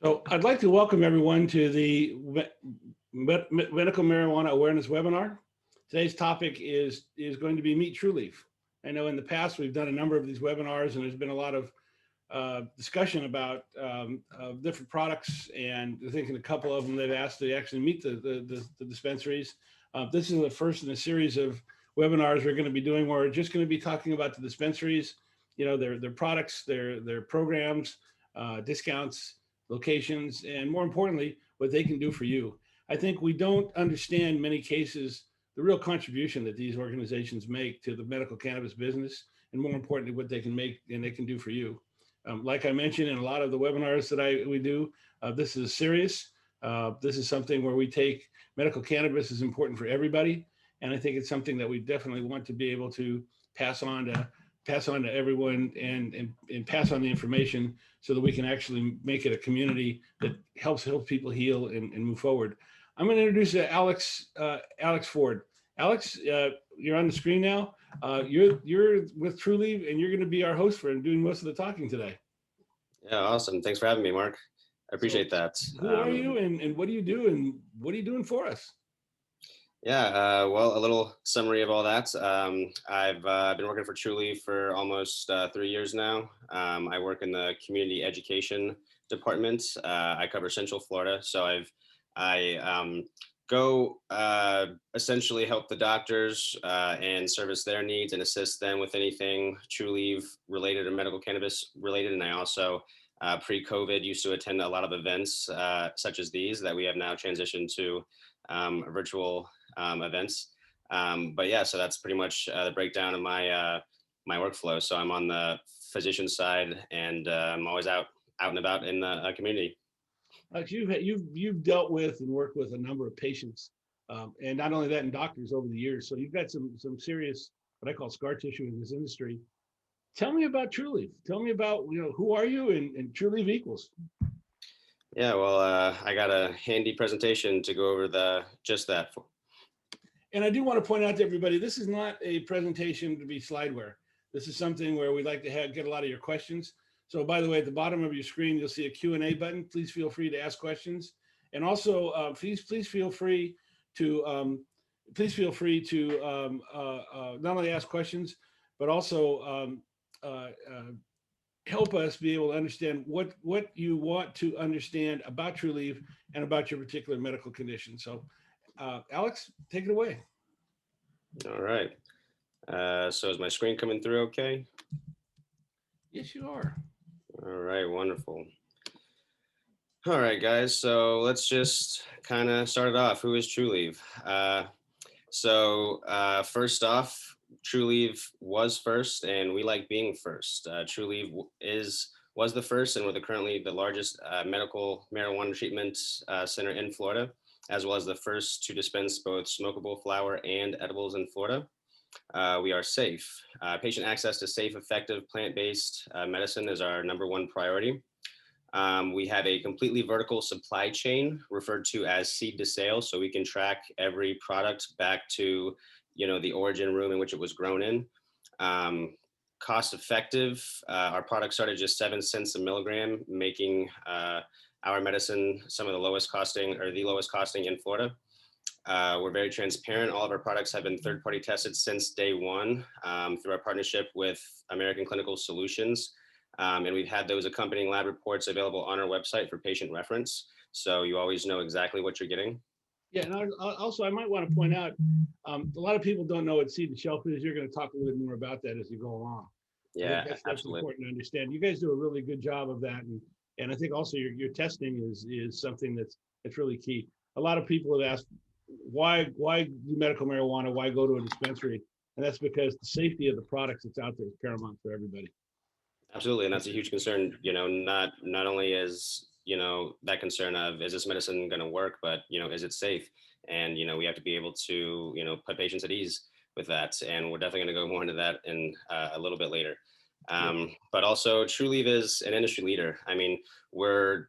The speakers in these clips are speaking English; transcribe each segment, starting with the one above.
So I'd like to welcome everyone to the Medical Marijuana Awareness Webinar. Today's topic is going to be Meet Trulieve. I know in the past we've done a number of these webinars and there's been a lot of discussion about different products, and I think in a couple of them they've asked to actually meet the dispensaries. This is the first in a series of webinars we're going to be doing where we're just going to be talking about the dispensaries, you know, their products, their programs, discounts, locations, and more importantly, what they can do for you. I think we don't understand in many cases the real contribution that these organizations make to the medical cannabis business, and more importantly, what they can make and they can do for you. Like I mentioned in a lot of the webinars that we do, this is serious. This is something where we take medical cannabis is important for everybody, and I think it's something that we definitely want to be able to pass on to everyone and pass on the information so that we can actually make it a community that helps people heal and move forward. I'm going to introduce Alex Ford. Alex, you're on the screen now. You're with Trulieve, and you're going to be our host for doing most of the talking today. Yeah, awesome. Thanks for having me, Mark. I appreciate that. Who are you, and what do you do, and what are you doing for us? Yeah, well, a little summary of all that. I've been working for Trulieve for almost 3 years now. I work in the community education department. I cover Central Florida, so I go essentially help the doctors and service their needs and assist them with anything Trulieve related or medical cannabis related. And I also pre-COVID used to attend a lot of events such as these that we have now transitioned to virtual events. But yeah, so that's pretty much the breakdown of my my workflow. So I'm on the physician side, and I'm always out and about in the community. You've dealt with and worked with a number of patients, and not only that, in doctors over the years. So you've got some serious what I call scar tissue in this industry. Tell me about Trulieve. Tell me about who are you and Trulieve equals. Yeah, well, I got a handy presentation to go over just that. And I do want to point out to everybody, this is not a presentation to be slideware. This is something where we'd like to get a lot of your questions. So by the way, at the bottom of your screen, you'll see a Q&A button. Please feel free to ask questions. And also, please feel free to not only ask questions, but also help us be able to understand what you want to understand about Trulieve and about your particular medical condition. So Alex, take it away. All right. So is my screen coming through okay? Yes, you are. All right, wonderful. All right, guys, so let's just kind of start it off. Who is Trulieve? First off, Trulieve was first, and we like being first. Trulieve was the first, and we're currently the largest medical marijuana treatment center in Florida, as well as the first to dispense both smokable flower and edibles in Florida. We are safe. Patient access to safe, effective, plant-based medicine is our #1 priority. We have a completely vertical supply chain referred to as seed to sale, so we can track every product back to the origin room in which it was grown in. Cost effective. Our product started just 7 cents a milligram, making our medicine some of the lowest costing or the lowest costing in Florida. We're very transparent. All of our products have been third-party tested since day one through our partnership with American Clinical Solutions. And we've had those accompanying lab reports available on our website for patient reference. So you always know exactly what you're getting. Yeah, and also I might want to point out, a lot of people don't know what seed to shelf is. You're going to talk a little bit more about that as you go along. Yeah, that's absolutely. important to understand. You guys do a really good job of that, and I think also your testing is something that's really key. A lot of people have asked why do medical marijuana, why go to a dispensary, and that's because the safety of the products that's out there is paramount for everybody. Absolutely, and that's a huge concern. Not only is that concern of is this medicine going to work, but is it safe? And we have to be able to put patients at ease with that, and we're definitely going to go more into that in a little bit later. But also, Trulieve is an industry leader. I mean, we're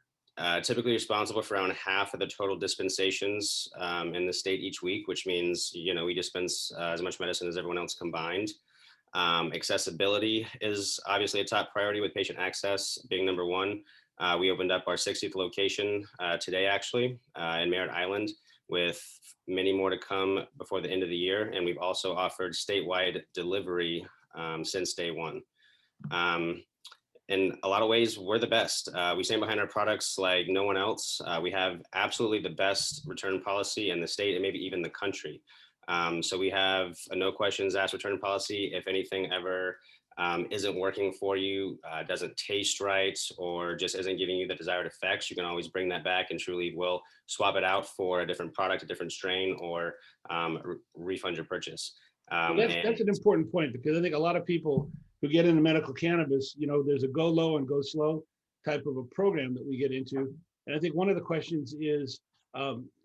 typically responsible for around half of the total dispensations in the state each week, which means we dispense as much medicine as everyone else combined. Accessibility is obviously a top priority, with patient access being #1. We opened up our 60th location today, actually, in Merritt Island, with many more to come before the end of the year. And we've also offered statewide delivery since day one. In a lot of ways, we're the best. We stand behind our products like no one else. We have absolutely the best return policy in the state and maybe even the country. So we have a no questions asked return policy. If anything ever isn't working for you, doesn't taste right, or just isn't giving you the desired effects, you can always bring that back and Trulieve will swap it out for a different product, a different strain, or refund your purchase. Well, that's an important point, because I think a lot of people who get into medical cannabis, there's a go low and go slow type of a program that we get into. And I think one of the questions is,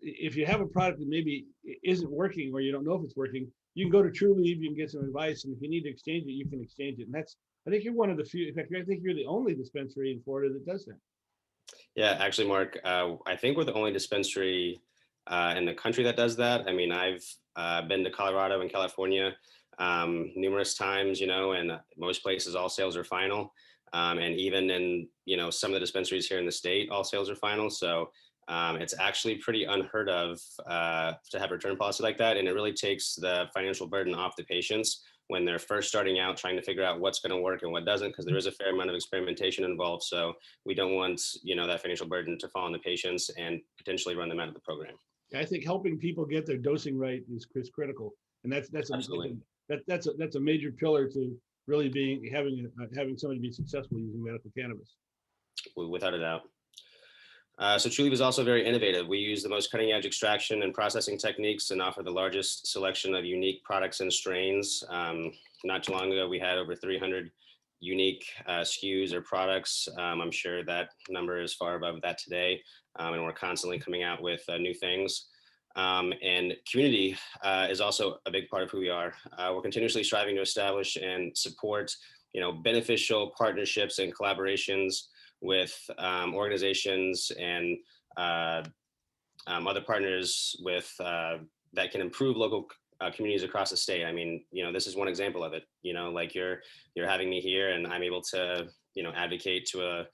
if you have a product that maybe isn't working, or you don't know if it's working, you can go to Trulieve, you can get some advice, and if you need to exchange it, you can exchange it. And I think you're one of the few, in fact, I think you're the only dispensary in Florida that does that. Yeah, actually, Mark, I think we're the only dispensary in the country that does that. I mean, I've been to Colorado and California numerous times, and most places all sales are final. And even in, some of the dispensaries here in the state, all sales are final. So it's actually pretty unheard of to have a return policy like that. And it really takes the financial burden off the patients when they're first starting out, trying to figure out what's going to work and what doesn't, because there is a fair amount of experimentation involved. So we don't want, that financial burden to fall on the patients and potentially run them out of the program. I think helping people get their dosing right is critical, and that's Absolutely. that's a major pillar to really having somebody be successful using medical cannabis. Without a doubt. So Trulieve is also very innovative. We use the most cutting edge extraction and processing techniques and offer the largest selection of unique products and strains. Not too long ago, we had over 300 unique SKUs or products. I'm sure that number is far above that today. And we're constantly coming out with new things. And community is also a big part of who we are. We're continuously striving to establish and support, beneficial partnerships and collaborations with organizations and other partners with that can improve local communities across the state. I mean, this is one example of it. Like you're having me here, and I'm able to, advocate to a,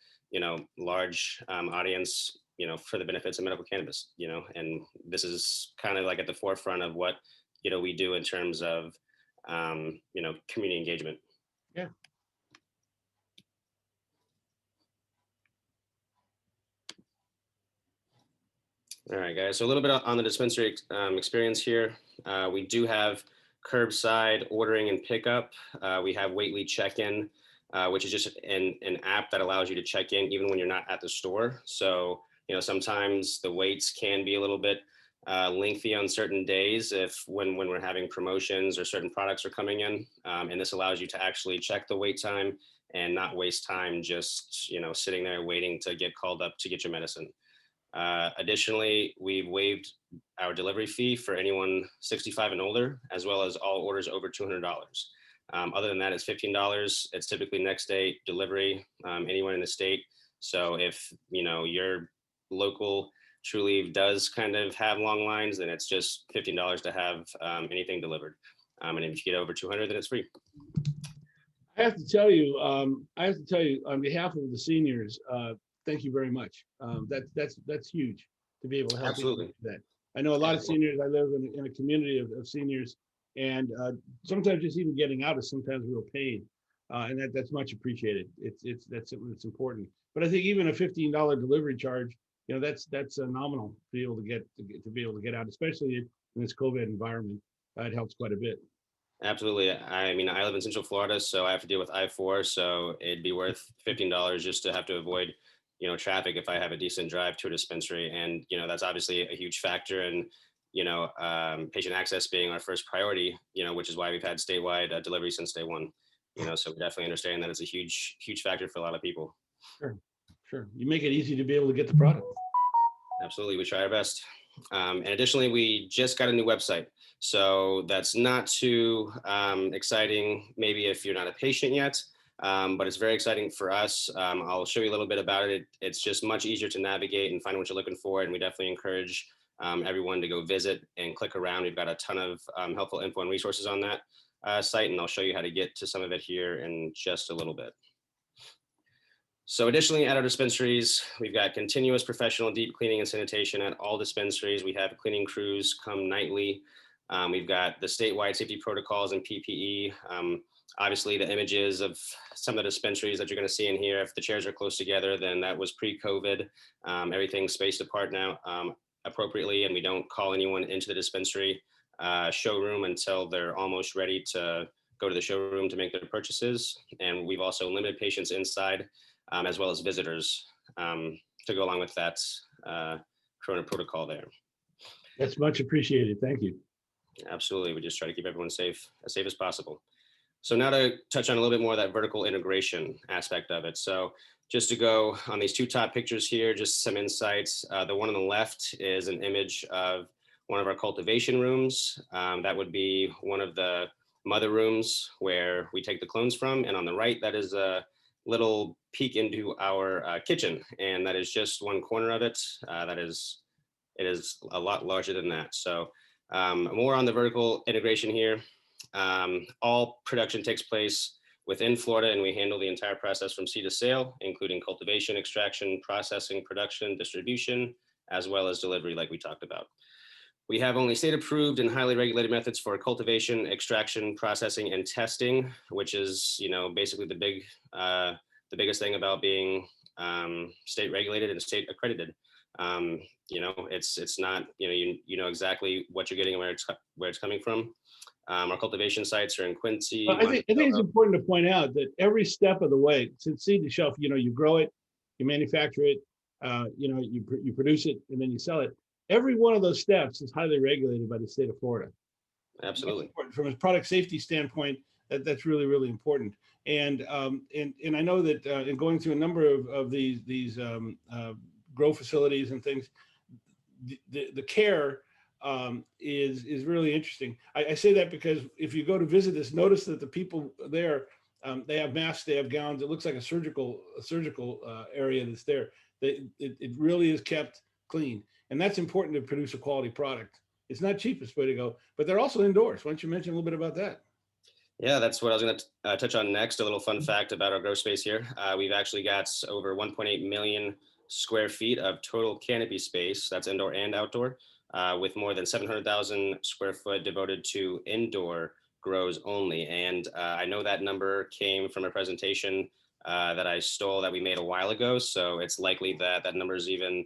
large audience, for the benefits of medical cannabis. And this is kind of like at the forefront of what we do in terms of community engagement. Yeah. All right, guys. So a little bit on the dispensary experience here. We do have curbside ordering and pickup. We have Waitley check-in, which is just an app that allows you to check in even when you're not at the store. So, sometimes the waits can be a little bit lengthy on certain days when we're having promotions or certain products are coming in. And this allows you to actually check the wait time and not waste time just, sitting there waiting to get called up to get your medicine. Additionally, we've waived our delivery fee for anyone 65 and older, as well as all orders over $200. Other than that, it's $15. It's typically next day delivery, anywhere in the state. So if, your local Trulieve does kind of have long lines, then it's just $15 to have anything delivered. And if you get over 200, then it's free. I have to tell you on behalf of the seniors, thank you very much. That's huge to be able to help. Absolutely. With that. I know a lot of seniors. I live in a community of seniors, and sometimes just even getting out is sometimes real pain, and that's much appreciated. It's important. But I think even a $15 delivery charge, that's nominal to be able to get out, especially in this COVID environment. It helps quite a bit. Absolutely. I mean, I live in Central Florida, so I have to deal with I-4, so it'd be worth $15 just to have to avoid, traffic if I have a decent drive to a dispensary. And, that's obviously a huge factor in, patient access being our first priority, which is why we've had statewide delivery since day one. So we definitely understand that it's a huge, huge factor for a lot of people. Sure. You make it easy to be able to get the product. Absolutely. We try our best. And additionally, we just got a new website. So that's not too exciting, maybe if you're not a patient yet, but it's very exciting for us. I'll show you a little bit about it. It's just much easier to navigate and find what you're looking for. And we definitely encourage everyone to go visit and click around. We've got a ton of helpful info and resources on that site, and I'll show you how to get to some of it here in just a little bit. So additionally, at our dispensaries, we've got continuous professional deep cleaning and sanitation at all dispensaries. We have cleaning crews come nightly. We've got the statewide safety protocols and PPE. Obviously, the images of some of the dispensaries that you're going to see in here, if the chairs are close together, then that was pre-COVID. Everything's spaced apart now appropriately, and we don't call anyone into the dispensary showroom until they're almost ready to go to the showroom to make their purchases. And we've also limited patients inside, as well as visitors, to go along with that Corona protocol there. That's much appreciated. Thank you. Absolutely. We just try to keep everyone safe as possible. So now to touch on a little bit more of that vertical integration aspect of it. So just to go on these two top pictures here, just some insights. The one on the left is an image of one of our cultivation rooms. That would be one of the mother rooms where we take the clones from. And on the right, that is a little peek into our kitchen. And that is just one corner of it. It is a lot larger than that. So more on the vertical integration here. All production takes place within Florida, and we handle the entire process from seed to sale, including cultivation, extraction, processing, production, distribution, as well as delivery, like we talked about. We have only state approved and highly regulated methods for cultivation, extraction, processing, and testing, which is, basically the biggest thing about being state regulated and state accredited. It's not, you know exactly what you're getting and where it's coming from. Our cultivation sites are in Quincy. Well, I think it's important to point out that every step of the way, since seed to shelf, you grow it, you manufacture it, you produce it, and then you sell it. Every one of those steps is highly regulated by the state of Florida. Absolutely. From a product safety standpoint, that's really, really important. And I know that in going through a number of these grow facilities and things, the care is really interesting. I say that because if you go to visit this, notice that the people there, they have masks, they have gowns. It looks like a surgical area that's there. It really is kept clean, and that's important to produce a quality product. It's not cheapest way to go, but they're also indoors. Why don't you mention a little bit about that? Yeah, that's what I was going to touch on next. A little fun fact about our grow space here. We've actually got over 1.8 million square feet of total canopy space. That's indoor and outdoor, with more than 700,000 square foot devoted to indoor grows only. And I know that number came from a presentation that I stole that we made a while ago. So it's likely that that number is even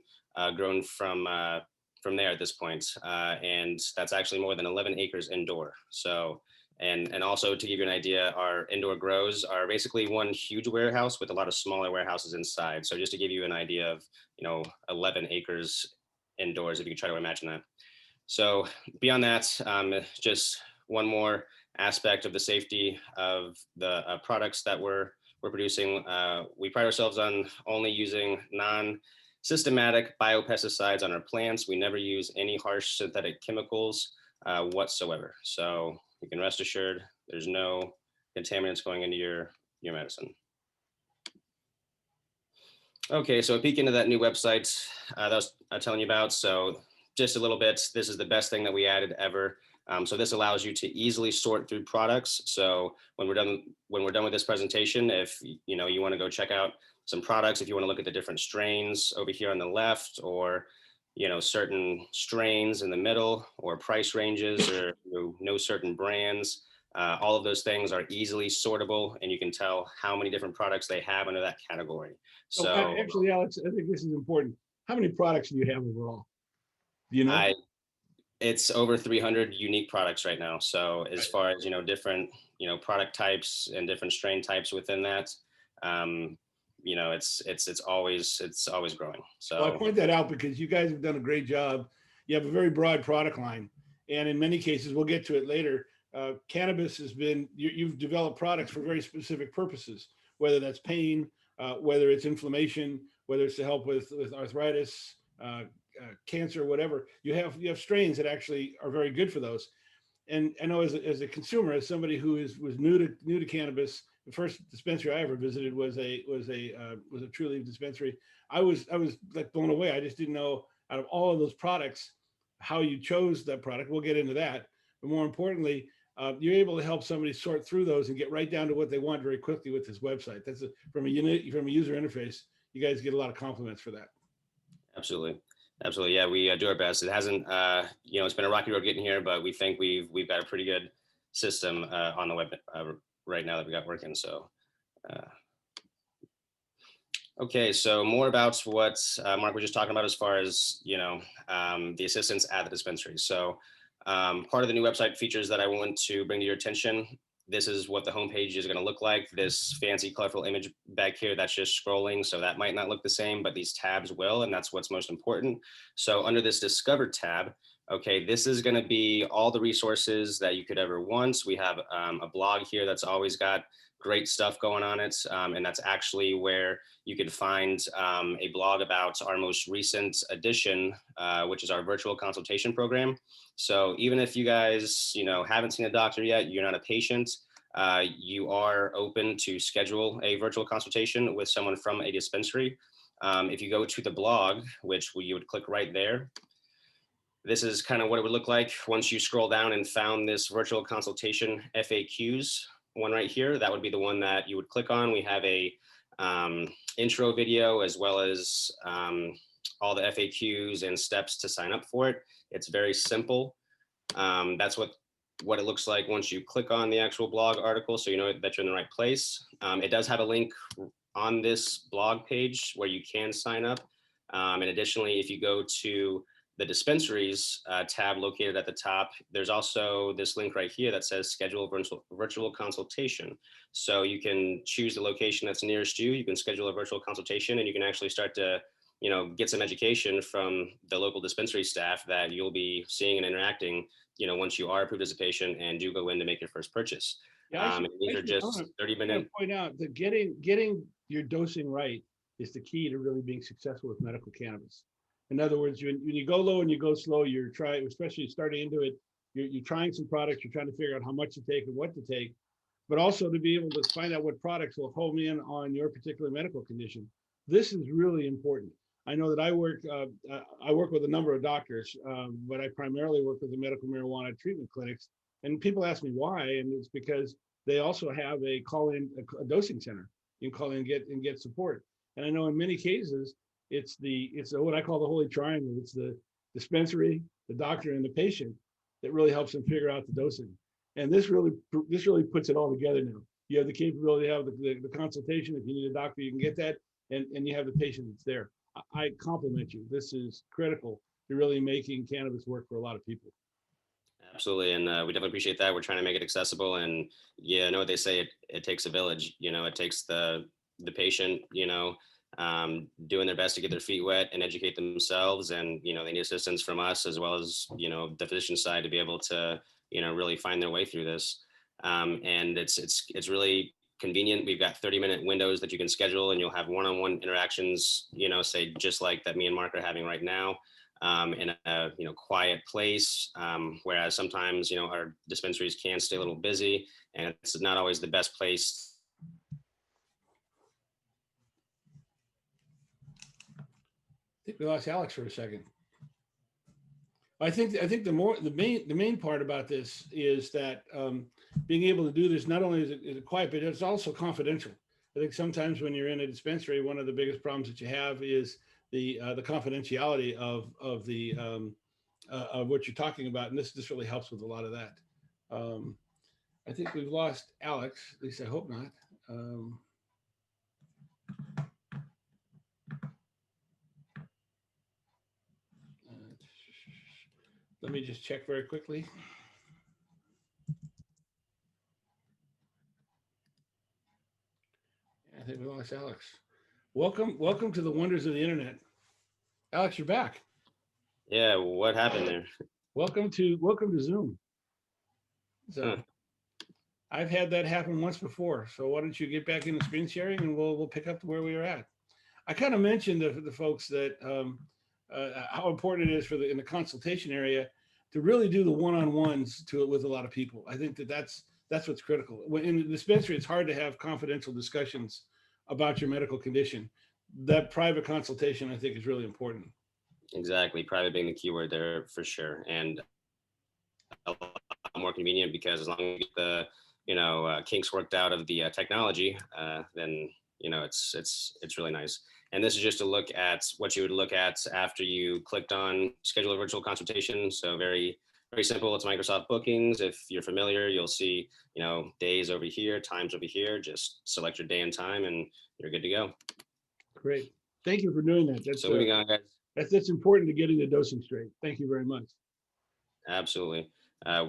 grown from there at this point. And that's actually more than 11 acres indoor. So, and also to give you an idea, our indoor grows are basically one huge warehouse with a lot of smaller warehouses inside. So just to give you an idea of, 11 acres indoors, if you can try to imagine that. So beyond that, just one more aspect of the safety of the products that we're producing. We pride ourselves on only using non-systematic biopesticides on our plants. We never use any harsh synthetic chemicals whatsoever. So you can rest assured there's no contaminants going into your medicine. Okay, so a peek into that new website that I was telling you about. So just a little bit, this is the best thing that we added ever. So this allows you to easily sort through products. So when we're done with this presentation, if you want to go check out some products, if you want to look at the different strains over here on the left, or certain strains in the middle, or price ranges, or no certain brands, all of those things are easily sortable, and you can tell how many different products they have under that category. So actually, Alex, I think this is important. How many products do you have overall? Do you know? It's over 300 unique products right now. So as far as, different, product types and different strain types within that, it's always growing. So well, I point that out because you guys have done a great job. You have a very broad product line. And in many cases, we'll get to it later, cannabis has been, you've developed products for very specific purposes, whether that's pain, whether it's inflammation, whether it's to help with arthritis, cancer, whatever. You have strains that actually are very good for those. And I know as a consumer, as somebody who was new to cannabis, the first dispensary I ever visited was a Trulieve dispensary. I was like blown away. I just didn't know, out of all of those products, how you chose that product. We'll get into that. But more importantly, you're able to help somebody sort through those and get right down to what they want very quickly with this website. That's from a user interface. You guys get a lot of compliments for that. Absolutely. Absolutely. Yeah, we do our best. It hasn't, it's been a rocky road getting here, but we think we've got a pretty good system on the web right now that we got working. So, okay, so more about what Marc was just talking about as far as, the assistance at the dispensary. So part of the new website features that I want to bring to your attention. This is what the homepage is going to look like. This fancy, colorful image back here, that's just scrolling. So that might not look the same, but these tabs will, and that's what's most important. So under this Discover tab, okay, this is going to be all the resources that you could ever want. We have a blog here that's always got great stuff going on it. And that's actually where you can find a blog about our most recent edition, which is our virtual consultation program. So even if you guys, haven't seen a doctor yet, you're not a patient, you are open to schedule a virtual consultation with someone from a dispensary. If you go to the blog, which you would click right there, this is kind of what it would look like once you scroll down and found this virtual consultation FAQs one right here. That would be the one that you would click on. We have a intro video as well as all the FAQs and steps to sign up for it. It's very simple. That's what it looks like once you click on the actual blog article, so you know that you're in the right place. It does have a link on this blog page where you can sign up. And additionally, if you go to the dispensaries tab located at the top, there's also this link right here that says schedule virtual consultation. So you can choose the location that's nearest you. You can schedule a virtual consultation, and you can actually start to get some education from the local dispensary staff that you'll be seeing and interacting, once you are approved as a patient and do go in to make your first purchase. These are just 30-minute. Point out that getting your dosing right is the key to really being successful with medical cannabis. In other words, when you go low and you go slow, you're trying, especially starting into it, you're trying some products, you're trying to figure out how much to take and what to take, but also to be able to find out what products will home in on your particular medical condition. This is really important. I know that I work with a number of doctors, but I primarily work with the medical marijuana treatment clinics. And people ask me why, and it's because they also have a dosing center. You can call in and get support. And I know in many cases, it's what I call the holy triangle. It's the dispensary, the doctor, and the patient that really helps them figure out the dosing. And this really puts it all together now. You have the capability to have the consultation. If you need a doctor, you can get that, and you have the patient that's there. I compliment you. This is critical to really making cannabis work for a lot of people. Absolutely, and we definitely appreciate that. We're trying to make it accessible, and I know what they say. It takes a village. It takes the patient, doing their best to get their feet wet and educate themselves, and they need assistance from us as well as the physician side to be able to really find their way through this. And it's really convenient. We've got 30-minute windows that you can schedule, and you'll have one-on-one interactions, say just like that me and Marc are having right now, in a quiet place. Whereas sometimes our dispensaries can stay a little busy, and it's not always the best place. I think we lost Alex for a second. I think the main part about this is that being able to do this, not only is it quiet, but it's also confidential. I think sometimes when you're in a dispensary, one of the biggest problems that you have is the confidentiality of what you're talking about, and this really helps with a lot of that. I think we've lost Alex. At least I hope not. Let me just check very quickly. I think we lost Alex. Welcome to the wonders of the internet. Alex, you're back. Yeah, what happened there? Welcome to Zoom. So I've had that happen once before. So why don't you get back into screen sharing, and we'll pick up where we were at. I kind of mentioned to the folks that how important it is in the consultation area to really do the one-on-ones with a lot of people. I think that's what's critical. In the dispensary, it's hard to have confidential discussions about your medical condition. That private consultation, I think, is really important. Exactly, private being the keyword there for sure. And a lot more convenient because as long as you get the, kinks worked out of the technology, then, it's really nice. And this is just a look at what you would look at after you clicked on schedule a virtual consultation. So very, very simple. It's Microsoft Bookings. If you're familiar, you'll see, days over here, times over here. Just select your day and time and you're good to go. Great. Thank you for doing that. That's, so moving on, guys. That's important to getting the dosing straight. Thank you very much. Absolutely.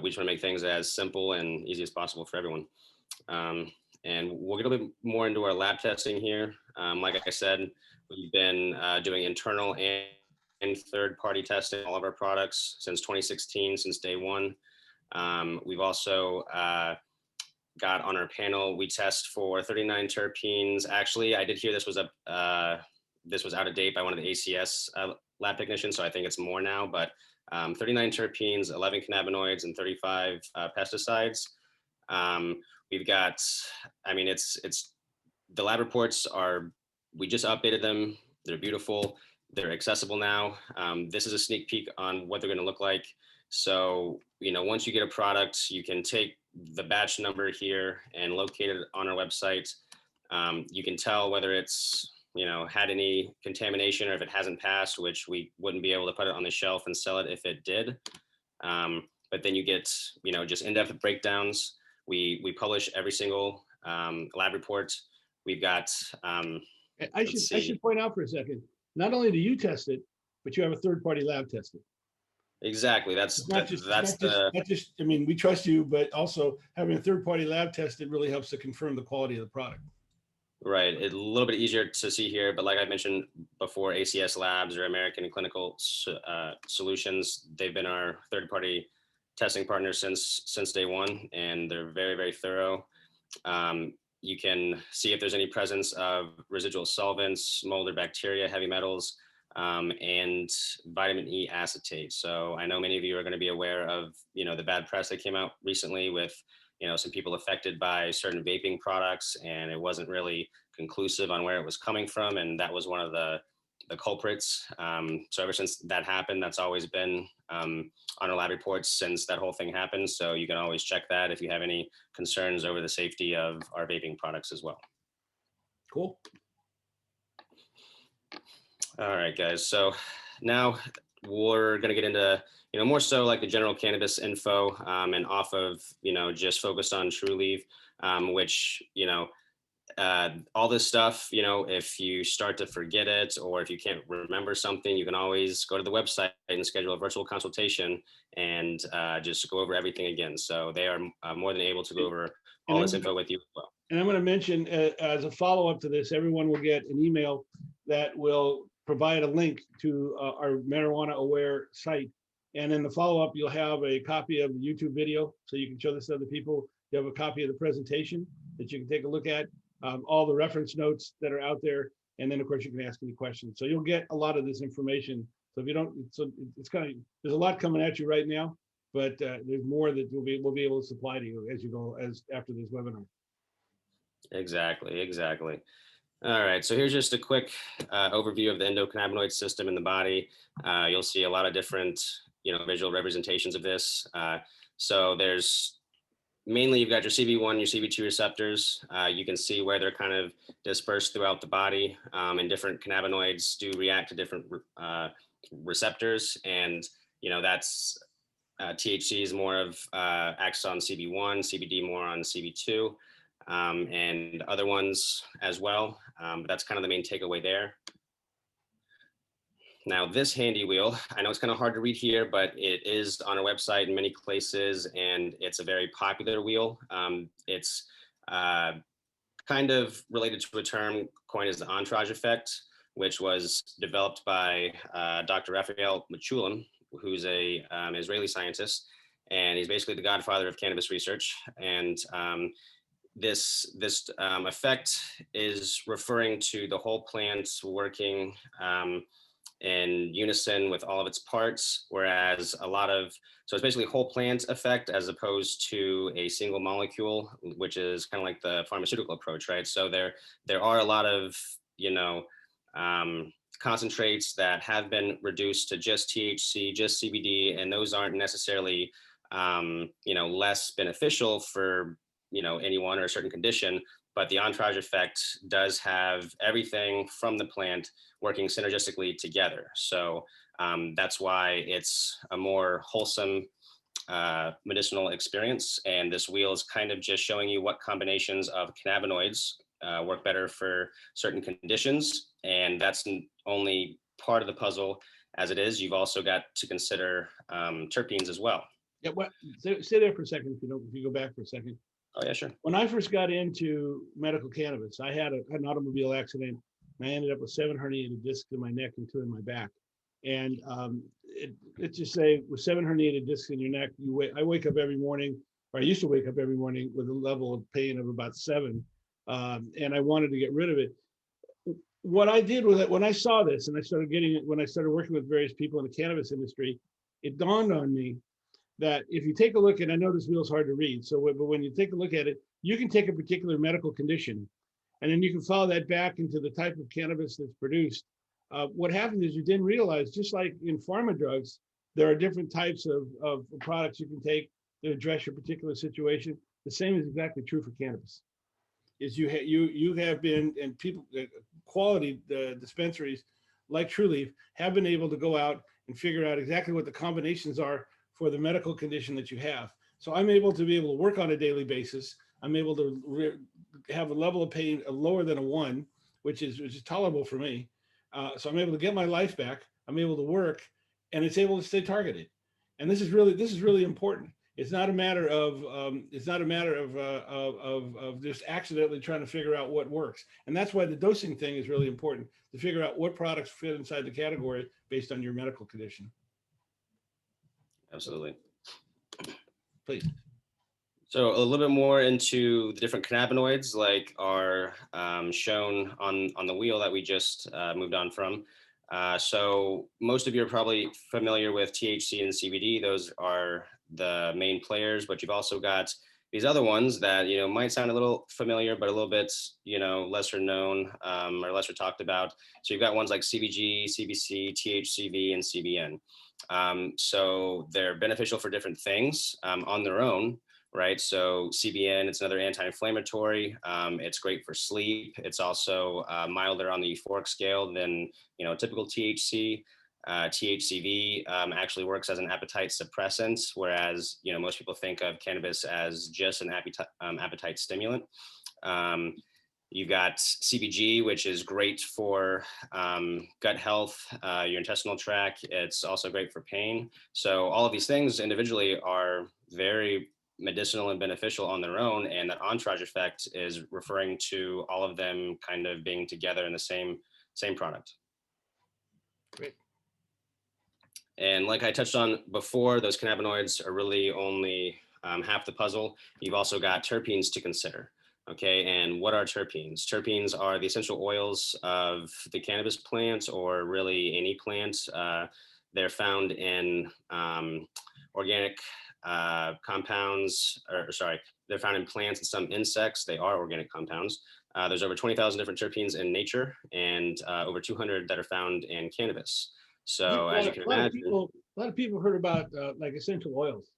We just want to make things as simple and easy as possible for everyone. And we'll get a little bit more into our lab testing here. Like I said, we've been doing internal and third-party testing all of our products since 2016, since day one. We've also got on our panel, we test for 39 terpenes. Actually, I did hear this was out of date by one of the ACS lab technicians, so I think it's more now, but 39 terpenes, 11 cannabinoids, and 35 pesticides. We've got, it's the lab reports are, we just updated them. They're beautiful. They're accessible now. This is a sneak peek on what they're going to look like. So, once you get a product, you can take the batch number here and locate it on our website. You can tell whether it's, had any contamination or if it hasn't passed, which we wouldn't be able to put it on the shelf and sell it if it did. But then you get, just in-depth breakdowns. We publish every single lab report. We've got. I should point out for a second. Not only do you test it, but you have a third-party lab test it. Exactly. Not just. I mean, we trust you, but also having a third-party lab test it really helps to confirm the quality of the product. Right. It's a little bit easier to see here, but like I mentioned before, ACS Labs or American Clinical Solutions, they've been our third-party testing partner since day one, and they're very, very thorough. You can see if there's any presence of residual solvents, mold or bacteria, heavy metals, and vitamin E acetate. So I know many of you are going to be aware of, the bad press that came out recently with, some people affected by certain vaping products, and it wasn't really conclusive on where it was coming from. And that was one of the culprits. So ever since that happened, that's always been on our lab reports since that whole thing happened. So you can always check that if you have any concerns over the safety of our vaping products as well. Cool. All right, guys. So now we're going to get into, more so like the general cannabis info and off of, just focused on Trulieve, which, all this stuff, if you start to forget it or if you can't remember something, you can always go to the website and schedule a virtual consultation and just go over everything again. So they are more than able to go over all this info with you as well. And I'm going to mention as a follow-up to this, everyone will get an email that will provide a link to our Marijuana Aware site. And in the follow-up, you'll have a copy of the YouTube video so you can show this to other people. You have a copy of the presentation that you can take a look at, all the reference notes that are out there. And then of course you can ask any questions. So you'll get a lot of this information. So if you don't, so it's kind of, there's a lot coming at you right now, but there's more that we'll be able to supply to you as you go after this webinar. Exactly. All right, so here's just a quick overview of the endocannabinoid system in the body. You'll see a lot of different, visual representations of this. So there's mainly you've got your CB1, your CB2 receptors. You can see where they're kind of dispersed throughout the body, and different cannabinoids do react to different receptors. And, that's THC is more of acts on CB1, CBD more on CB2. And other ones as well. But that's kind of the main takeaway there. Now, this handy wheel, I know it's kind of hard to read here, but it is on our website in many places, and it's a very popular wheel. It's kind of related to a term coined as the entourage effect, which was developed by Dr. Raphael Mechoulam, who's a Israeli scientist, and he's basically the godfather of cannabis research. And this effect is referring to the whole plant working in unison with all of its parts, whereas so it's basically whole plant effect as opposed to a single molecule, which is kind of like the pharmaceutical approach, right? So there are a lot of, concentrates that have been reduced to just THC, just CBD, and those aren't necessarily less beneficial for, anyone or a certain condition, but the entourage effect does have everything from the plant working synergistically together. So that's why it's a more wholesome medicinal experience. And this wheel is kind of just showing you what combinations of cannabinoids work better for certain conditions. And that's only part of the puzzle as it is. You've also got to consider terpenes as well. Yeah, what? Stay there for a second if you go back for a second. Oh yeah, sure. When I first got into medical cannabis, I had an automobile accident, and I ended up with 7 herniated discs in my neck and 2 in my back. And let's just say with 7 herniated discs in your neck, I wake up every morning, or I used to wake up every morning with a level of pain of about 7, and I wanted to get rid of it. What I did with it, when I saw this, and when I started working with various people in the cannabis industry, it dawned on me that if you take a look, and I know this wheel's hard to read, but when you take a look at it, you can take a particular medical condition, and then you can follow that back into the type of cannabis that's produced. What happens is you didn't realize, just like in pharma drugs, there are different types of products you can take to address your particular situation. The same is exactly true for cannabis. Is you have been, and people, quality dispensaries like Trulieve have been able to go out and figure out exactly what the combinations are for the medical condition that you have. So I'm able to work on a daily basis. I'm able to have a level of pain lower than a 1, which is tolerable for me. So I'm able to get my life back. I'm able to work, and it's able to stay targeted. And this is really important. It's not a matter of just accidentally trying to figure out what works. And that's why the dosing thing is really important, to figure out what products fit inside the category based on your medical condition. Absolutely. Please. So a little bit more into the different cannabinoids, like are shown on the wheel that we just moved on from. So most of you are probably familiar with THC and CBD. Those are the main players, but you've also got these other ones that, might sound a little familiar, but a little bit, lesser known or lesser talked about. So you've got ones like CBG, CBC, THCV, and CBN. So they're beneficial for different things on their own, right? So CBN, it's another anti-inflammatory. It's great for sleep. It's also milder on the euphoric scale than, typical THC. THCV actually works as an appetite suppressant, whereas, most people think of cannabis as just an appetite stimulant. You've got CBG, which is great for gut health, your intestinal tract. It's also great for pain. So all of these things individually are very medicinal and beneficial on their own. And that entourage effect is referring to all of them kind of being together in the same product. Great. And like I touched on before, those cannabinoids are really only half the puzzle. You've also got terpenes to consider. Okay, and what are terpenes? Terpenes are the essential oils of the cannabis plant, or really any plant. They're found in organic compounds, they're found in plants and some insects. They are organic compounds. There's over 20,000 different terpenes in nature, and over 200 that are found in cannabis. So as you can imagine, a lot of people heard about like essential oils,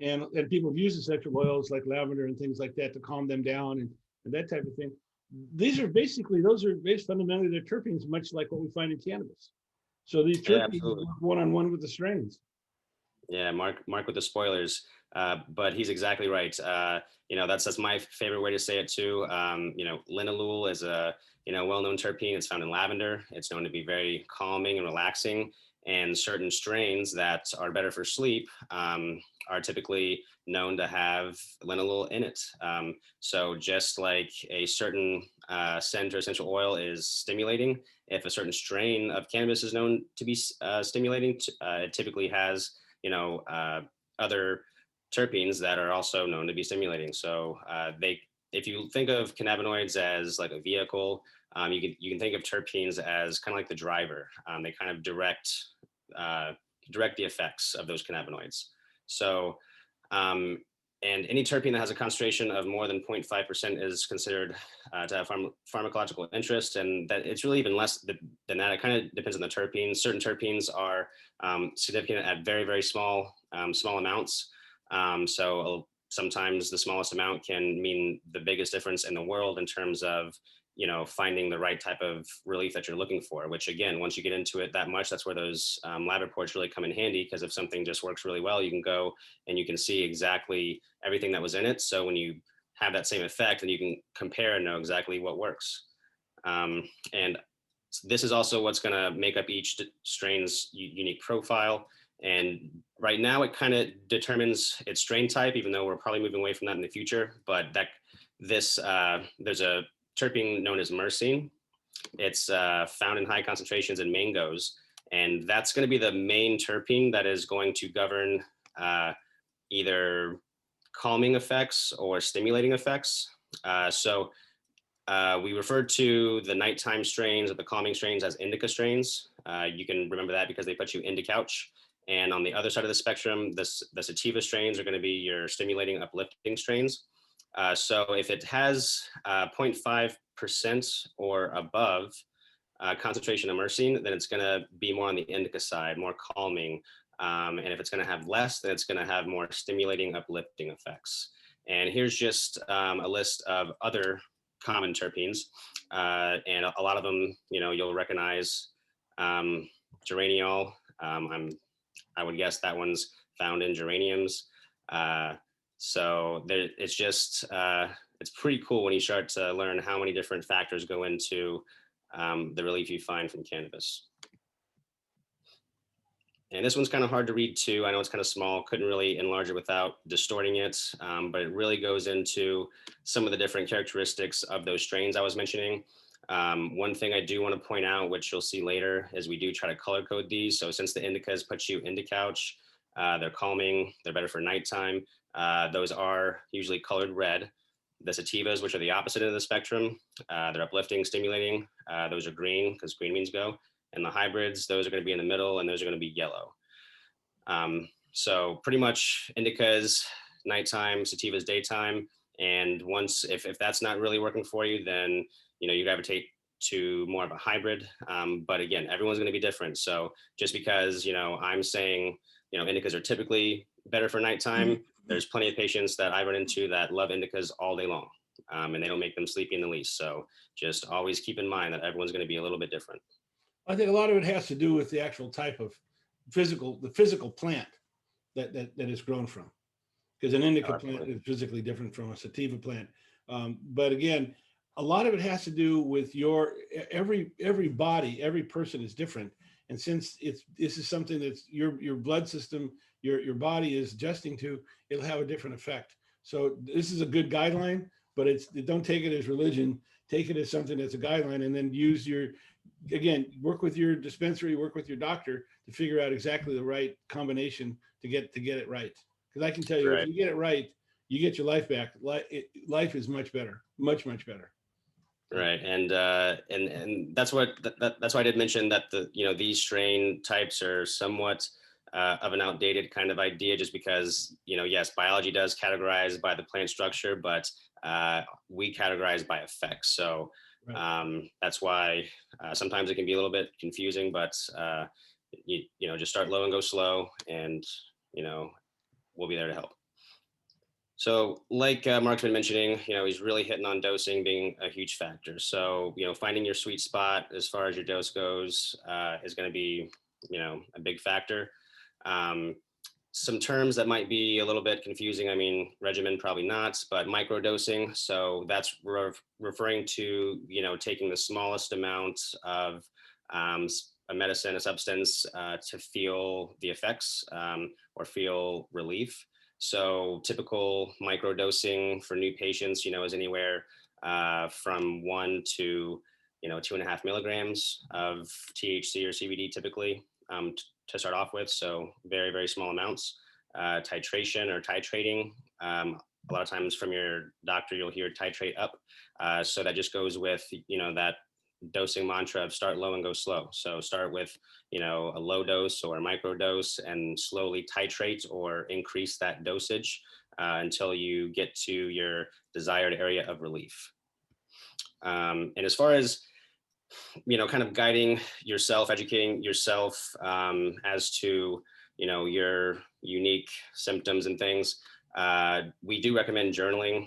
and people have used essential oils like lavender and things like that to calm them down and that type of thing. Those are fundamentally they're terpenes, much like what we find in cannabis. So these terpenes work one-on-one with the strains. Yeah, Marc with the spoilers, but he's exactly right. That's my favorite way to say it too. Linalool is a well-known terpene. It's found in lavender. It's known to be very calming and relaxing. And certain strains that are better for sleep are typically known to have linalool in it. So just like a certain scent or essential oil is stimulating, if a certain strain of cannabis is known to be stimulating, it typically has other terpenes that are also known to be stimulating. So if you think of cannabinoids as like a vehicle, you can think of terpenes as kind of like the driver. They kind of direct the effects of those cannabinoids. So, and any terpene that has a concentration of more than 0.5% is considered to have pharmacological interest, and that it's really even less than that. It kind of depends on the terpenes. Certain terpenes are significant at very, very small amounts. So sometimes the smallest amount can mean the biggest difference in the world in terms of, finding the right type of relief that you're looking for, which again, once you get into it that much, that's where those lab reports really come in handy, because if something just works really well, you can go and you can see exactly everything that was in it. So when you have that same effect, then you can compare and know exactly what works. And this is also what's going to make up each strain's unique profile. And right now it kind of determines its strain type, even though we're probably moving away from that in the future. But there's a terpene known as myrcene. It's found in high concentrations in mangoes. And that's going to be the main terpene that is going to govern either calming effects or stimulating effects. We referred to the nighttime strains or the calming strains as indica strains. You can remember that because they put you into couch. And on the other side of the spectrum, the sativa strains are going to be your stimulating, uplifting strains. So if it has 0.5% or above concentration of myrcene, then it's going to be more on the indica side, more calming. And if it's going to have less, then it's going to have more stimulating, uplifting effects. And here's just a list of other common terpenes. And a lot of them, you'll recognize. Geraniol, I would guess that one's found in geraniums. So it's just, it's pretty cool when you start to learn how many different factors go into the relief you find from cannabis. And this one's kind of hard to read too. I know it's kind of small, couldn't really enlarge it without distorting it, but it really goes into some of the different characteristics of those strains I was mentioning. One thing I do want to point out, which you'll see later, is we do try to color code these. So since the indicas put you into couch, they're calming, they're better for nighttime. Those are usually colored red. The sativas, which are the opposite end of the spectrum, they're uplifting, stimulating. Those are green because green means go. And the hybrids, those are going to be in the middle, and those are going to be yellow. So pretty much indicas nighttime, sativas daytime. And once, if that's not really working for you, then you gravitate to more of a hybrid. But again, everyone's going to be different. So just because I'm saying indicas are typically better for nighttime, there's plenty of patients that I run into that love indicas all day long, and they don't make them sleepy in the least. So just always keep in mind that everyone's going to be a little bit different. I think a lot of it has to do with the actual type of the physical plant that is grown from, because an indica plant is physically different from a sativa plant. But again, a lot of it has to do with every body, every person is different. And since this is something that's your blood system, your body is adjusting to, it'll have a different effect. So this is a good guideline, but don't take it as religion. Take it as something that's a guideline, and then work with your dispensary, work with your doctor to figure out exactly the right combination to get it right. Because I can tell you, Right. if you get it right, you get your life back. Life is much better, much better. Right, and that's why I did mention that these strain types are somewhat of an outdated kind of idea, just because yes, biology does categorize by the plant structure, but we categorize by effects. So that's why sometimes it can be a little bit confusing, but just start low and go slow, and we'll be there to help. So like Marc's been mentioning, he's really hitting on dosing being a huge factor. So, finding your sweet spot as far as your dose goes is going to be, a big factor. Some terms that might be a little bit confusing. I mean, regimen, probably not, but microdosing. So that's referring to, taking the smallest amount of a medicine, a substance to feel the effects or feel relief. So typical microdosing for new patients, is anywhere from 1 to 2.5 milligrams of THC or CBD typically to start off with. So very, very small amounts. Titration or titrating. A lot of times from your doctor, you'll hear titrate up. So that just goes with that dosing mantra of start low and go slow. So start with a low dose or a micro dose, and slowly titrate or increase that dosage until you get to your desired area of relief. And as far as kind of guiding yourself, educating yourself as to your unique symptoms and things. We do recommend journaling.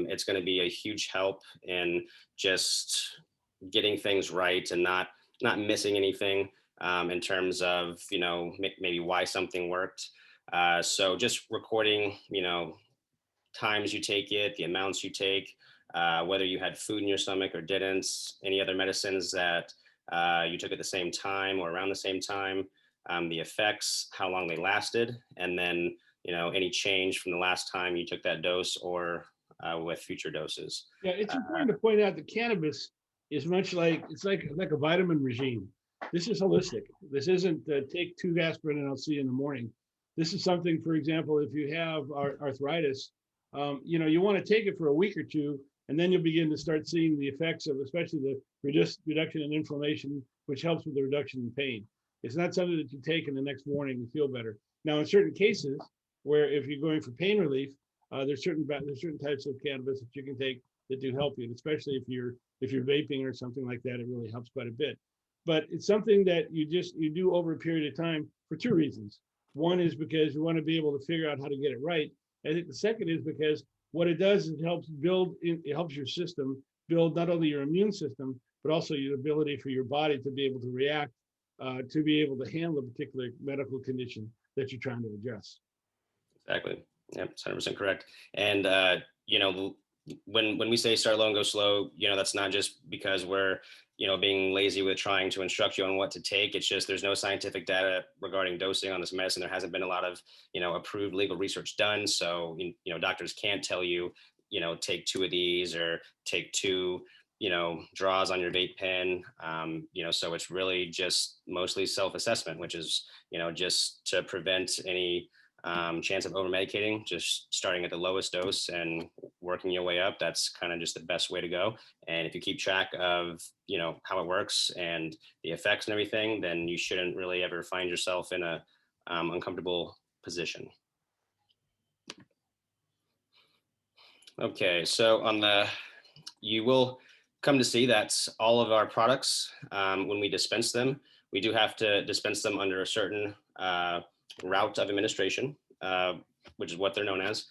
It's going to be a huge help in just getting things right and not missing anything in terms of maybe why something worked. So just recording times you take it, the amounts you take, whether you had food in your stomach or didn't, any other medicines that you took at the same time or around the same time, the effects, how long they lasted, and then any change from the last time you took that dose or with future doses. Yeah, it's important to point out that cannabis is much like it's like a vitamin regime. This is holistic. This isn't take 2 aspirin and I'll see you in the morning. This is something, for example, if you have arthritis, you want to take it for a week or two, and then you'll begin to start seeing the effects of, especially the reduction in inflammation, which helps with the reduction in pain. It's not something that you take in the next morning and feel better. Now, in certain cases, where if you're going for pain relief, there's certain types of cannabis that you can take that do help you, and especially if you're vaping or something like that, it really helps quite a bit. But it's something that you do over a period of time for 2 reasons. One is because you want to be able to figure out how to get it right. I think the second is because what it does is it helps your system build not only your immune system, but also your ability for your body to be able to react, to be able to handle a particular medical condition that you're trying to address. Exactly. Yep, 100% correct. And when we say start low and go slow, that's not just because we're being lazy with trying to instruct you on what to take. It's just there's no scientific data regarding dosing on this medicine. There hasn't been a lot of approved legal research done. So doctors can't tell you take 2 of these or take 2 draws on your vape pen. So it's really just mostly self-assessment, which is just to prevent any chance of over medicating, just starting at the lowest dose and working your way up. That's kind of just the best way to go. And if you keep track of how it works and the effects and everything, then you shouldn't really ever find yourself in a uncomfortable position. Okay, so you will come to see that all of our products, when we dispense them, we do have to dispense them under a certain route of administration, which is what they're known as.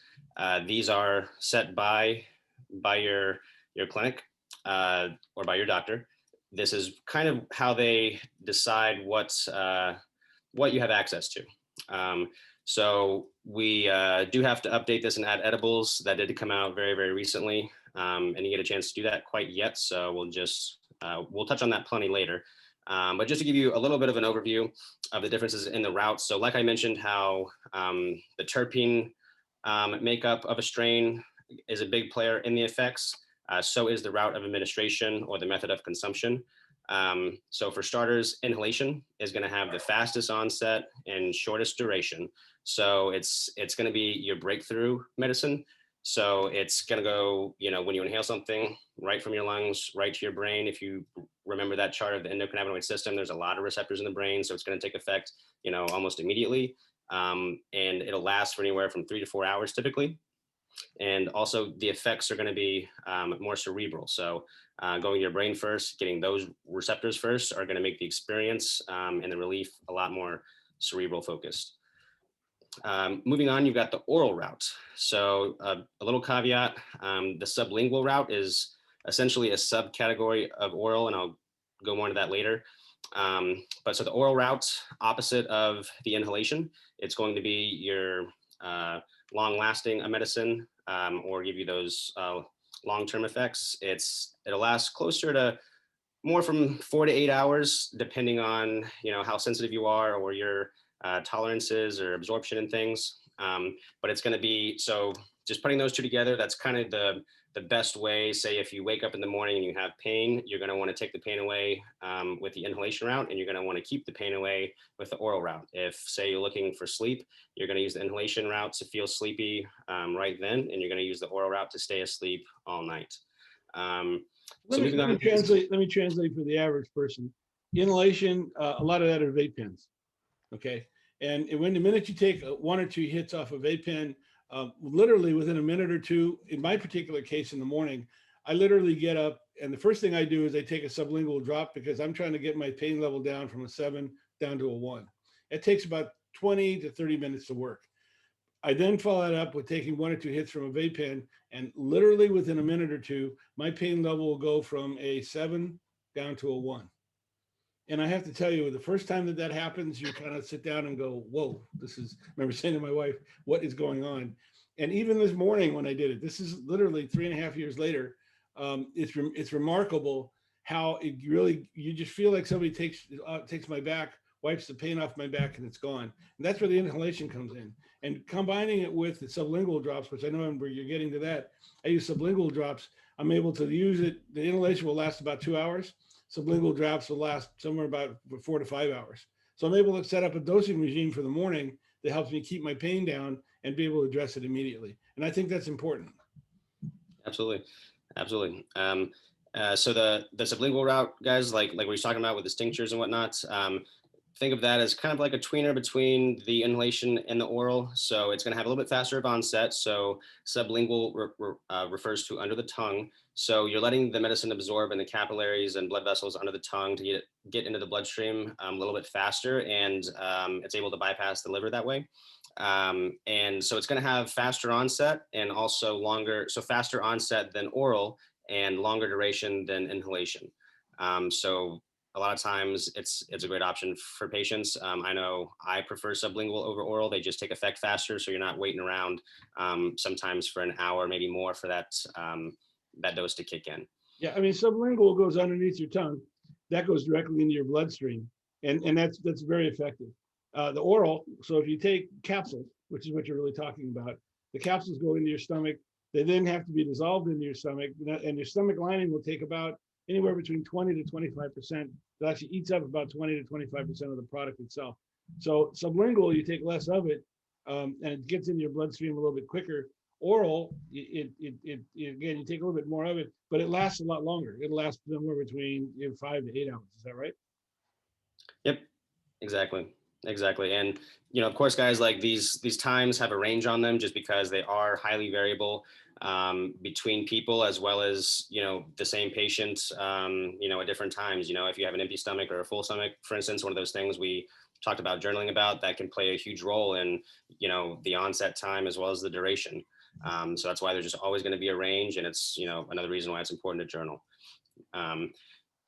These are set by your clinic or by your doctor. This is kind of how they decide what you have access to. So we do have to update this and add edibles. That did come out very, very recently, and you get a chance to do that quite yet. So we'll touch on that plenty later. But just to give you a little bit of an overview of the differences in the routes. So like I mentioned, how the terpene makeup of a strain is a big player in the effects. So is the route of administration or the method of consumption. So for starters, inhalation is going to have the fastest onset and shortest duration. So it's going to be your breakthrough medicine. So it's going to go, when you inhale something right from your lungs, right to your brain. If you remember that chart of the endocannabinoid system, there's a lot of receptors in the brain. So it's going to take effect, almost immediately. And it'll last for anywhere from 3 to 4 hours typically. And also the effects are going to be more cerebral. So going to your brain first, getting those receptors first are going to make the experience and the relief a lot more cerebral focused. Moving on, you've got the oral route. So a little caveat, the sublingual route is essentially a subcategory of oral, and I'll go more into that later. But so the oral route, opposite of the inhalation, it's going to be your long-lasting medicine or give you those long-term effects. It'll last closer to more from 4 to 8 hours, depending on how sensitive you are or your tolerances or absorption and things. But it's going to be, so just putting those 2 together, that's kind of the best way. Say if you wake up in the morning and you have pain, you're going to want to take the pain away with the inhalation route, and you're going to want to keep the pain away with the oral route. If say you're looking for sleep, you're going to use the inhalation route to feel sleepy right then, and you're going to use the oral route to stay asleep all night. Let me translate for the average person. Inhalation, a lot of that are vape pens. Okay. And when the minute you take 1 or 2 hits off a vape pen, literally within a minute or 2, in my particular case in the morning, I literally get up and the first thing I do is I take a sublingual drop because I'm trying to get my pain level down from a 7 down to a 1. It takes about 20 to 30 minutes to work. I then follow that up with taking 1 or 2 hits from a vape pen, and literally within a minute or two, my pain level will go from a 7 down to a 1. And I have to tell you, the first time that happens, you kind of sit down and go, whoa, this is, I remember saying to my wife, what is going on? And even this morning when I did it, this is literally 3.5 years later, it's remarkable how it really, you just feel like somebody takes my back, wipes the pain off my back, and it's gone. And that's where the inhalation comes in. And combining it with the sublingual drops, which I know where you're getting to that, I use sublingual drops. I'm able to use it. The inhalation will last about 2 hours. Sublingual drops will last somewhere about 4 to 5 hours. So I'm able to set up a dosing regime for the morning that helps me keep my pain down and be able to address it immediately. And I think that's important. Absolutely. Absolutely. So the sublingual route, guys, like we were talking about with the tinctures and whatnot, think of that as kind of like a tweener between the inhalation and the oral. So it's going to have a little bit faster of onset. So sublingual refers to under the tongue. So you're letting the medicine absorb in the capillaries and blood vessels under the tongue to get into the bloodstream a little bit faster, and it's able to bypass the liver that way. And so it's going to have faster onset and also longer, so faster onset than oral and longer duration than inhalation. So a lot of times it's a great option for patients. I know I prefer sublingual over oral. They just take effect faster, so you're not waiting around sometimes for an hour, maybe more, for that dose to kick in. Yeah, I mean, sublingual goes underneath your tongue. That goes directly into your bloodstream, and that's very effective. The oral, so if you take capsules, which is what you're really talking about, the capsules go into your stomach. They then have to be dissolved into your stomach, and your stomach lining will take about anywhere between 20 to 25%. It actually eats up about 20 to 25% of the product itself. So sublingual, you take less of it, and it gets into your bloodstream a little bit quicker. Oral, again, you take a little bit more of it, but it lasts a lot longer. It lasts somewhere between 5 to 8 hours. Is that right? Yep, exactly. And, of course, guys, like these times have a range on them just because they are highly variable between people, as well as, the same patient, at different times. If you have an empty stomach or a full stomach, for instance, one of those things we talked about journaling about, that can play a huge role in, the onset time as well as the duration. So that's why there's just always going to be a range. And it's, another reason why it's important to journal.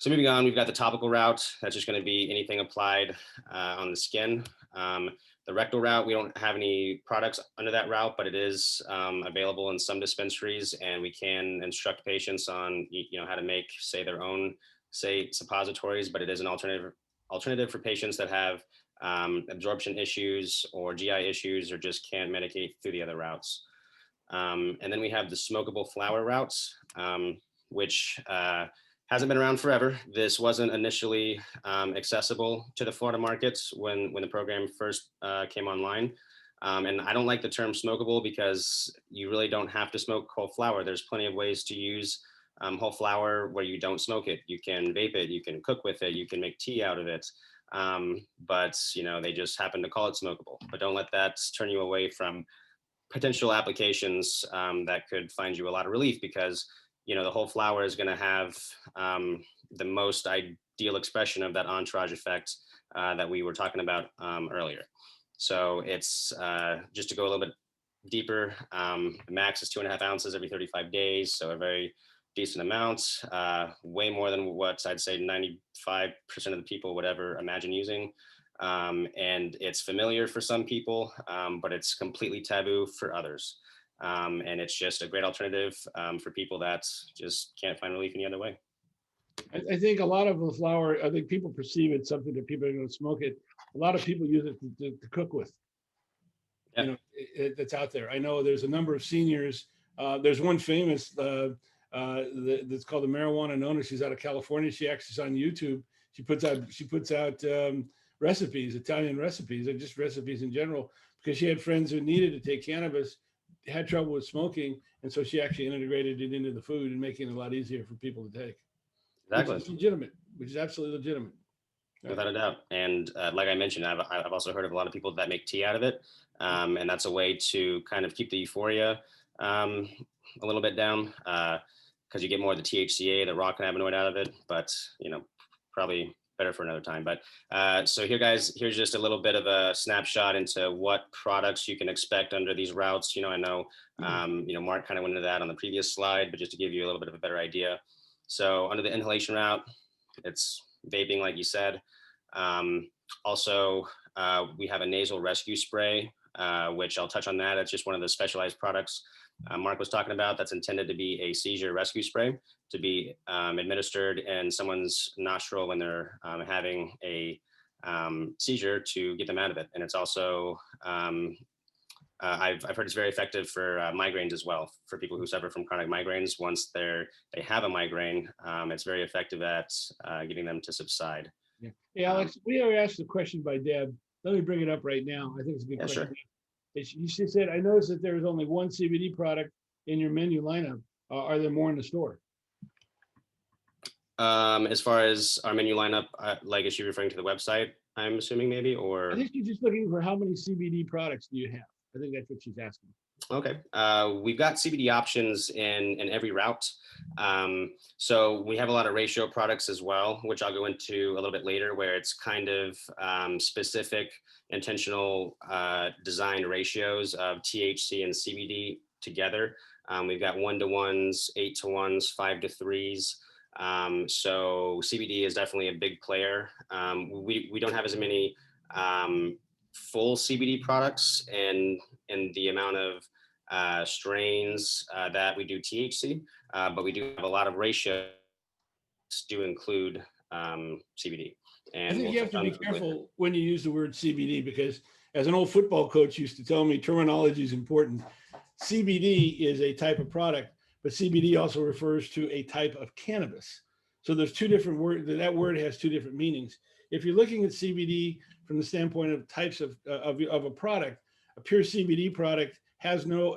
So moving on, we've got the topical route. That's just going to be anything applied on the skin. The rectal route, we don't have any products under that route, but it is available in some dispensaries, and we can instruct patients on how to make, say, their own, suppositories. But it is an alternative for patients that have absorption issues or GI issues, or just can't medicate through the other routes. And then we have the smokable flower routes, which hasn't been around forever. This wasn't initially accessible to the Florida markets when the program first came online. And I don't like the term smokable because you really don't have to smoke whole flower. There's plenty of ways to use whole flower where you don't smoke it. You can vape it, you can cook with it, you can make tea out of it. But they just happen to call it smokable. But don't let that turn you away from potential applications that could find you a lot of relief, because the whole flower is going to have the most ideal expression of that entourage effect that we were talking about earlier. So it's just to go a little bit deeper. The max is 2.5 ounces every 35 days. So a very decent amount, way more than what I'd say 95% of the people would ever imagine using. And it's familiar for some people, but it's completely taboo for others. And it's just a great alternative for people that just can't find relief any other way. I think a lot of the flower, I think people perceive it something that people are going to smoke it. A lot of people use it to cook with. Yep. That's out there. I know there's a number of seniors. There's one famous that's called the Marijuana Nona. She's out of California. She actually is on YouTube. She puts out recipes, Italian recipes, or just recipes in general, because she had friends who needed to take cannabis, had trouble with smoking, and so she actually integrated it into the food and making it a lot easier for people to take. Exactly. Which is legitimate, which is absolutely legitimate. Without a doubt. And like I mentioned, I've also heard of a lot of people that make tea out of it. And that's a way to kind of keep the euphoria a little bit down, because you get more of the THCA, the raw cannabinoid out of it. But, probably better for another time. But so here, guys, here's just a little bit of a snapshot into what products you can expect under these routes. I know, Marc kind of went into that on the previous slide, but just to give you a little bit of a better idea. So under the inhalation route, it's vaping, like you said. Also, we have a nasal rescue spray, which I'll touch on that. It's just one of the specialized products Marc was talking about that's intended to be a seizure rescue spray to be administered in someone's nostril when they're having a seizure to get them out of it. And it's also, I've heard it's very effective for migraines as well, for people who suffer from chronic migraines. Once they have a migraine, it's very effective at getting them to subside. Yeah. Hey, Alex, we were asked a question by Deb. Let me bring it up right now. I think it's a good question. Sure. She said, I noticed that there is only one CBD product in your menu lineup. Are there more in the store? As far as our menu lineup, like, is she referring to the website, I'm assuming, maybe, or? I think she's just looking for how many CBD products do you have? I think that's what she's asking. Okay, we've got CBD options in every route. So we have a lot of ratio products as well, which I'll go into a little bit later, where it's kind of specific, intentional design ratios of THC and CBD together. We've got 1-to-1s, 8-to-1s, 5-to-3s. So CBD is definitely a big player. We don't have as many full CBD products and the amount of strains that we do THC, but we do have a lot of ratios do include CBD. And I think you have to be careful when you use the word CBD, because as an old football coach used to tell me, terminology is important. CBD is a type of product, but CBD also refers to a type of cannabis. So there's two different words. That word has two different meanings. If you're looking at CBD from the standpoint of types of a product, a pure CBD product has no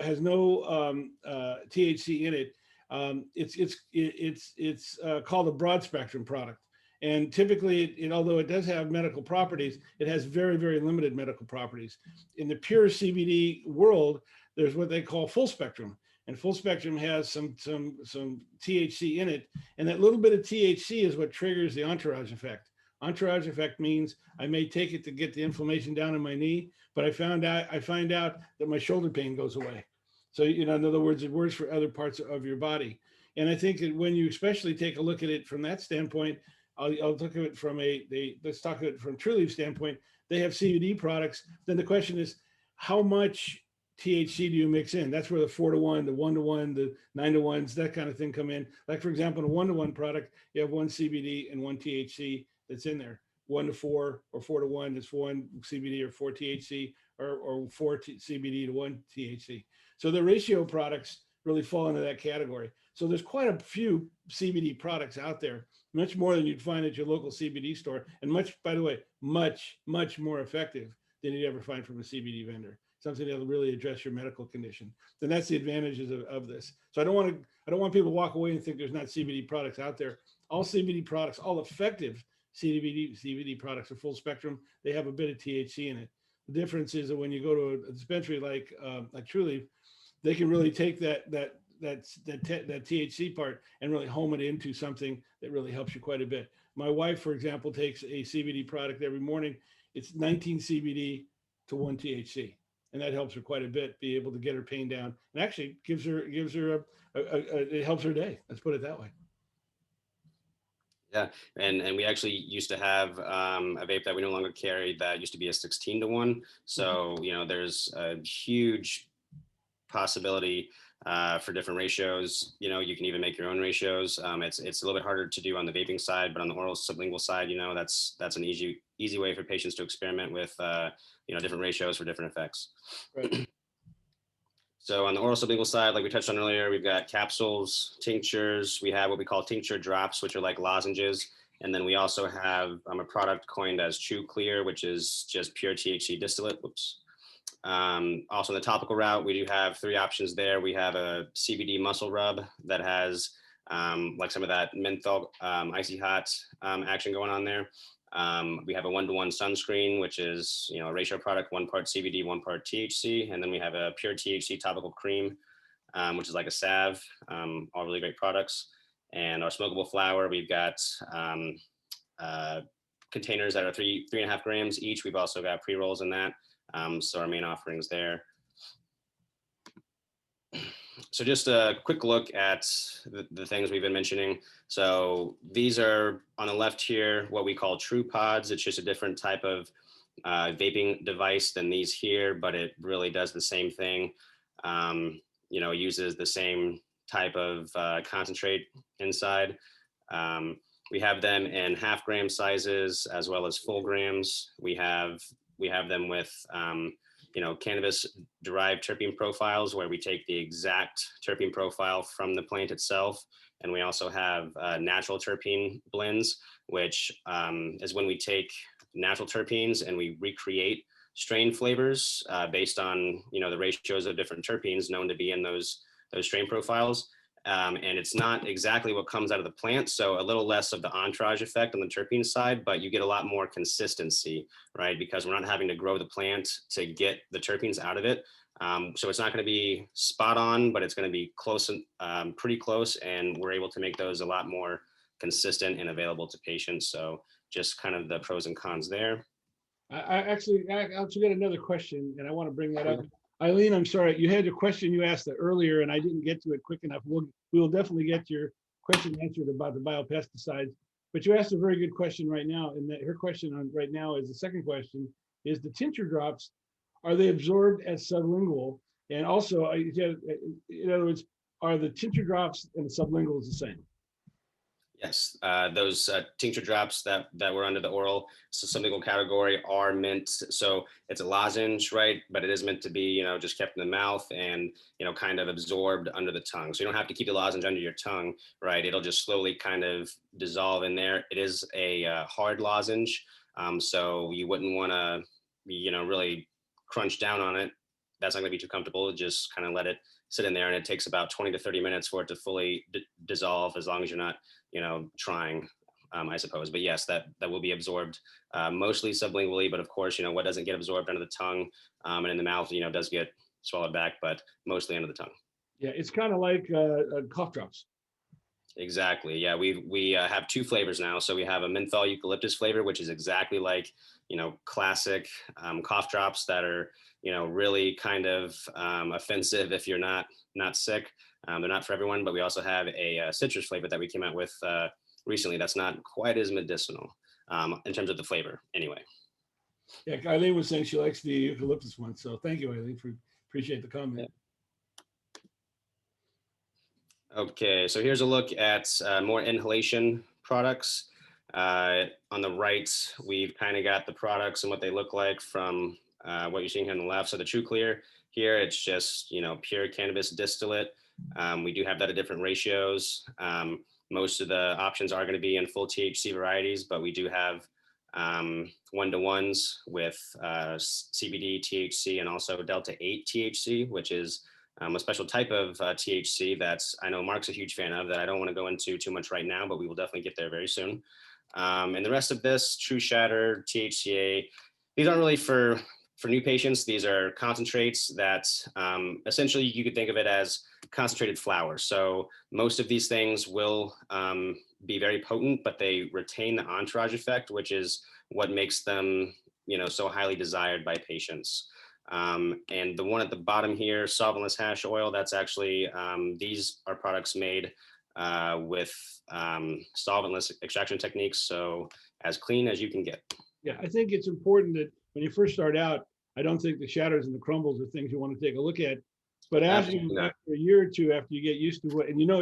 THC in it. It's called a broad spectrum product, and typically, although it does have medical properties, it has very, very limited medical properties. In the pure CBD world, there's what they call full spectrum, and full spectrum has some THC in it, and that little bit of THC is what triggers the entourage effect. Entourage effect means I may take it to get the inflammation down in my knee, but I find out that my shoulder pain goes away. So, in other words, it works for other parts of your body. And I think that when you especially take a look at it from that standpoint, I'll look at it from let's talk about it from Trulieve standpoint. They have CBD products. Then the question is, how much THC do you mix in? That's where the 4-to-1, the 1-to-1, the 9-to-1s, that kind of thing come in. Like, for example, in a 1-to-1 product, you have 1 CBD and 1 THC that's in there. 1-to-4 or 4-to-1 is 1 CBD or 4 THC, or 4 CBD to 1 THC. So the ratio products really fall into that category. So there's quite a few CBD products out there, much more than you'd find at your local CBD store, and much, by the way, much more effective than you'd ever find from a CBD vendor. Something that'll really address your medical condition. Then that's the advantages of this. So I don't want people to walk away and think there's not CBD products out there. All CBD products, all effective CBD products are full spectrum. They have a bit of THC in it. The difference is that when you go to a dispensary like Trulieve, they can really take that THC part and really home it into something that really helps you quite a bit. My wife, for example, takes a CBD product every morning. It's 19 CBD to 1 THC, and that helps her quite a bit, be able to get her pain down, and actually gives her it helps her day. Let's put it that way. Yeah, and we actually used to have a vape that we no longer carry that used to be a 16-to-1. So there's a huge possibility for different ratios. You can even make your own ratios. It's a little bit harder to do on the vaping side, but on the oral sublingual side, that's an easy way for patients to experiment with different ratios for different effects. Right. So on the oral sublingual side, like we touched on earlier, we've got capsules, tinctures. We have what we call tincture drops, which are like lozenges. And then we also have a product coined as True Clear, which is just pure THC distillate. Whoops. Also in the topical route, we do have 3 options there. We have a CBD muscle rub that has like some of that menthol icy hot action going on there. We have a 1-to-1 sunscreen, which is a ratio product, 1 part CBD, 1 part THC, and then we have a pure THC topical cream, which is like a salve. All really great products. And our smokable flower, we've got containers that are 3.5 grams each. We've also got pre-rolls in that. So our main offerings there. So just a quick look at the things we've been mentioning. So these are on the left here, what we call true pods. It's just a different type of vaping device than these here, but it really does the same thing. You know, uses the same type of concentrate inside. We have them in 0.5 gram sizes as well as full grams. We have them with you know, cannabis derived terpene profiles, where we take the exact terpene profile from the plant itself. And we also have natural terpene blends, which is when we take natural terpenes and we recreate strain flavors based on, you know, the ratios of different terpenes known to be in those strain profiles. And it's not exactly what comes out of the plant. So a little less of the entourage effect on the terpene side, but you get a lot more consistency, right? Because we're not having to grow the plant to get the terpenes out of it. So it's not going to be spot on, but it's going to be close, and pretty close. And we're able to make those a lot more consistent and available to patients. So just kind of the pros and cons there. I actually got another question, and I want to bring that up. Eileen, I'm sorry, you had a question you asked earlier, and I didn't get to it quick enough. We'll definitely get your question answered about the biopesticides, but you asked a very good question right now, and that her question on right now is the second question: is the tincture drops, are they absorbed as sublingual? And also, in other words, are the tincture drops and the sublinguals the same? Yes, those tincture drops that were under the oral sublingual category are meant, so it's a lozenge, right? But it is meant to be, you know, just kept in the mouth and, you know, kind of absorbed under the tongue. So you don't have to keep the lozenge under your tongue, right? It'll just slowly kind of dissolve in there. It is a hard lozenge, so you wouldn't want to, you know, really crunch down on it. That's not going to be too comfortable. Just kind of let it sit in there, and it takes about 20 to 30 minutes for it to fully dissolve, as long as you're not, you know, trying, I suppose. But yes, that will be absorbed mostly sublingually, but of course, you know, what doesn't get absorbed under the tongue and in the mouth, you know, does get swallowed back, but mostly under the tongue. Yeah, it's kind of like cough drops. Exactly. Yeah, we have 2 flavors now. So we have a menthol eucalyptus flavor, which is exactly like, you know, classic cough drops that are, you know, really kind of offensive if you're not sick. They're not for everyone, but we also have a citrus flavor that we came out with recently that's not quite as medicinal in terms of the flavor anyway. Yeah, Eileen was saying she likes the eucalyptus one. So thank you, Eileen, appreciate the comment. Yeah. Okay, so here's a look at more inhalation products. On the right, we've kind of got the products and what they look like from what you're seeing here on the left. So the True Clear here, it's just, you know, pure cannabis distillate. We do have that at different ratios. Most of the options are going to be in full THC varieties, but we do have 1-to-1s with CBD, THC, and also Delta 8 THC, which is a special type of THC that's, I know Marc's a huge fan of, that I don't want to go into too much right now, but we will definitely get there very soon. And the rest of this, True Shatter, THCA, these aren't really for new patients. These are concentrates that essentially you could think of it as concentrated flower. So most of these things will be very potent, but they retain the entourage effect, which is what makes them, you know, so highly desired by patients. And the one at the bottom here, solventless hash oil, that's actually, these are products made with solventless extraction techniques. So as clean as you can get. Yeah, I think it's important that when you first start out, I don't think the shatters and the crumbles are things you want to take a look at. But after a year or two, after you get used to what, and you know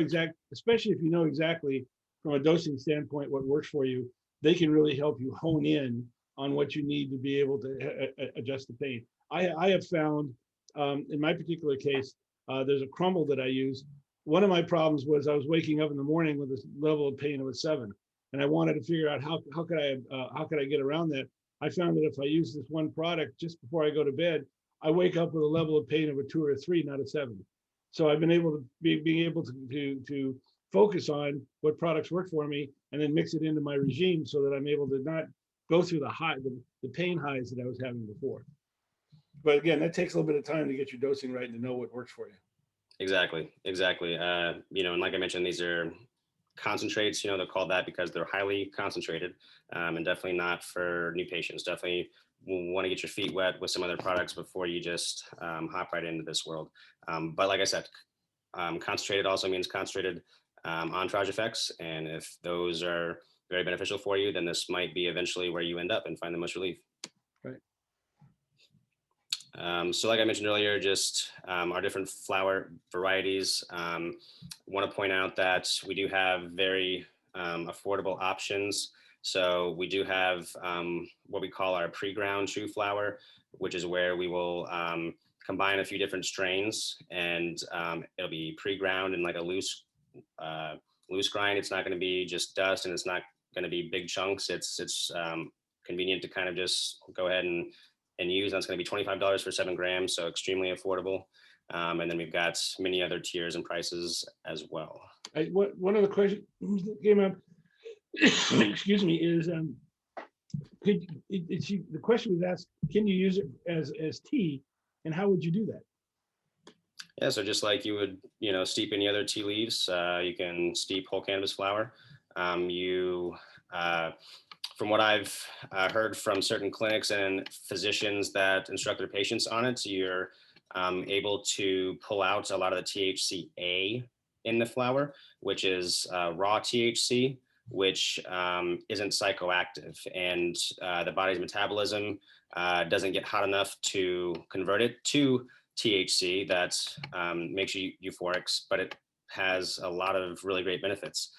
especially if you know exactly from a dosing standpoint what works for you, they can really help you hone in on what you need to be able to adjust the pain. I have found, in my particular case, there's a crumble that I use. One of my problems was I was waking up in the morning with a level of pain of a 7, and I wanted to figure out how could I get around that. I found that if I use this one product just before I go to bed, I wake up with a level of pain of a 2 or a 3, not a 7. So I've been able to being able to focus on what products work for me and then mix it into my regime so that I'm able to not go through the pain highs that I was having before. But again, that takes a little bit of time to get your dosing right and to know what works for you. Exactly. You know, and like I mentioned, these are concentrates, they're called that because they're highly concentrated, and definitely not for new patients. Definitely want to get your feet wet with some other products before you just hop right into this world. But like I said, concentrated also means concentrated entourage effects. And if those are very beneficial for you, then this might be eventually where you end up and find the most relief. Right. So like I mentioned earlier, just our different flower varieties. Want to point out that we do have very affordable options. So we do have what we call our pre-ground true flower, which is where we will combine a few different strains, and it'll be pre-ground in like a loose grind. It's not going to be just dust, and it's not going to be big chunks. It's convenient to kind of just go ahead and use. That's going to be $25 for 7 grams, so extremely affordable. And then we've got many other tiers and prices as well. One of the questions that came up, excuse me, is the question was asked, can you use it as tea, and how would you do that? Yeah, so just like you would, steep any other tea leaves, you can steep whole cannabis flower. From what I've heard from certain clinics and physicians that instruct their patients on it, you're able to pull out a lot of the THCA in the flower, which is raw THC, which isn't psychoactive, and the body's metabolism doesn't get hot enough to convert it to THC that makes you euphoric, but it has a lot of really great benefits.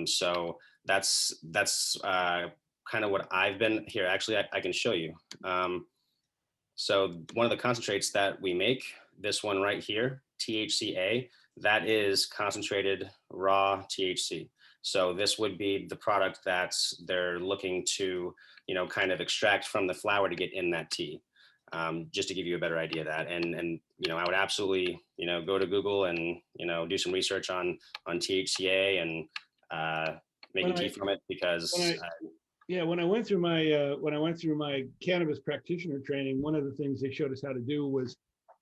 So that's kind of what I've been here. Actually, I can show you. So one of the concentrates that we make, this one right here, THCA, that is concentrated raw THC. So this would be the product that they're looking to, kind of extract from the flower to get in that tea. Just to give you a better idea of that. And I would absolutely, go to Google and, do some research on THCA and making tea from it, because when I went through my cannabis practitioner training, one of the things they showed us how to do was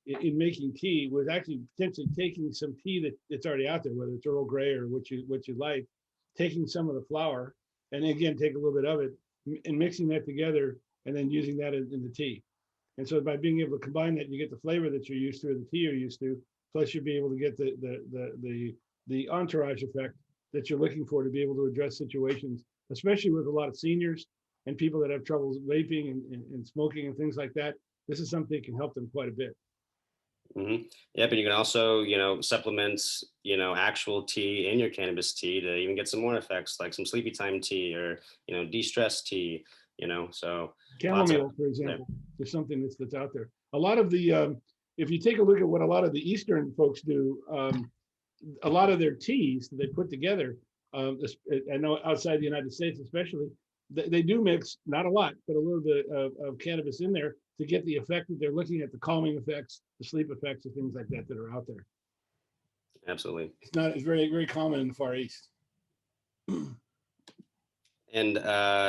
in making tea was actually potentially taking some tea that's already out there, whether it's Earl Grey or what you like, taking some of the flower, and again take a little bit of it and mixing that together, and then using that in the tea. And so by being able to combine that, you get the flavor that you're used to, or the tea you're used to, plus you'll be able to get the entourage effect that you're looking for to be able to address situations, especially with a lot of seniors and people that have trouble vaping and smoking and things like that. This is something that can help them quite a bit. Mm-hmm. Yep, and you can also, supplement, actual tea in your cannabis tea to even get some more effects, like some sleepy time tea or, de-stress tea, so. Chamomile, for example, is something that's out there. A lot of the, if you take a look at what a lot of the Eastern folks do, a lot of their teas that they put together, I know outside the United States especially, they do mix, not a lot, but a little bit of cannabis in there to get the effect that they're looking at, the calming effects, the sleep effects, and things like that are out there. Absolutely. It's very, very common in the Far East. And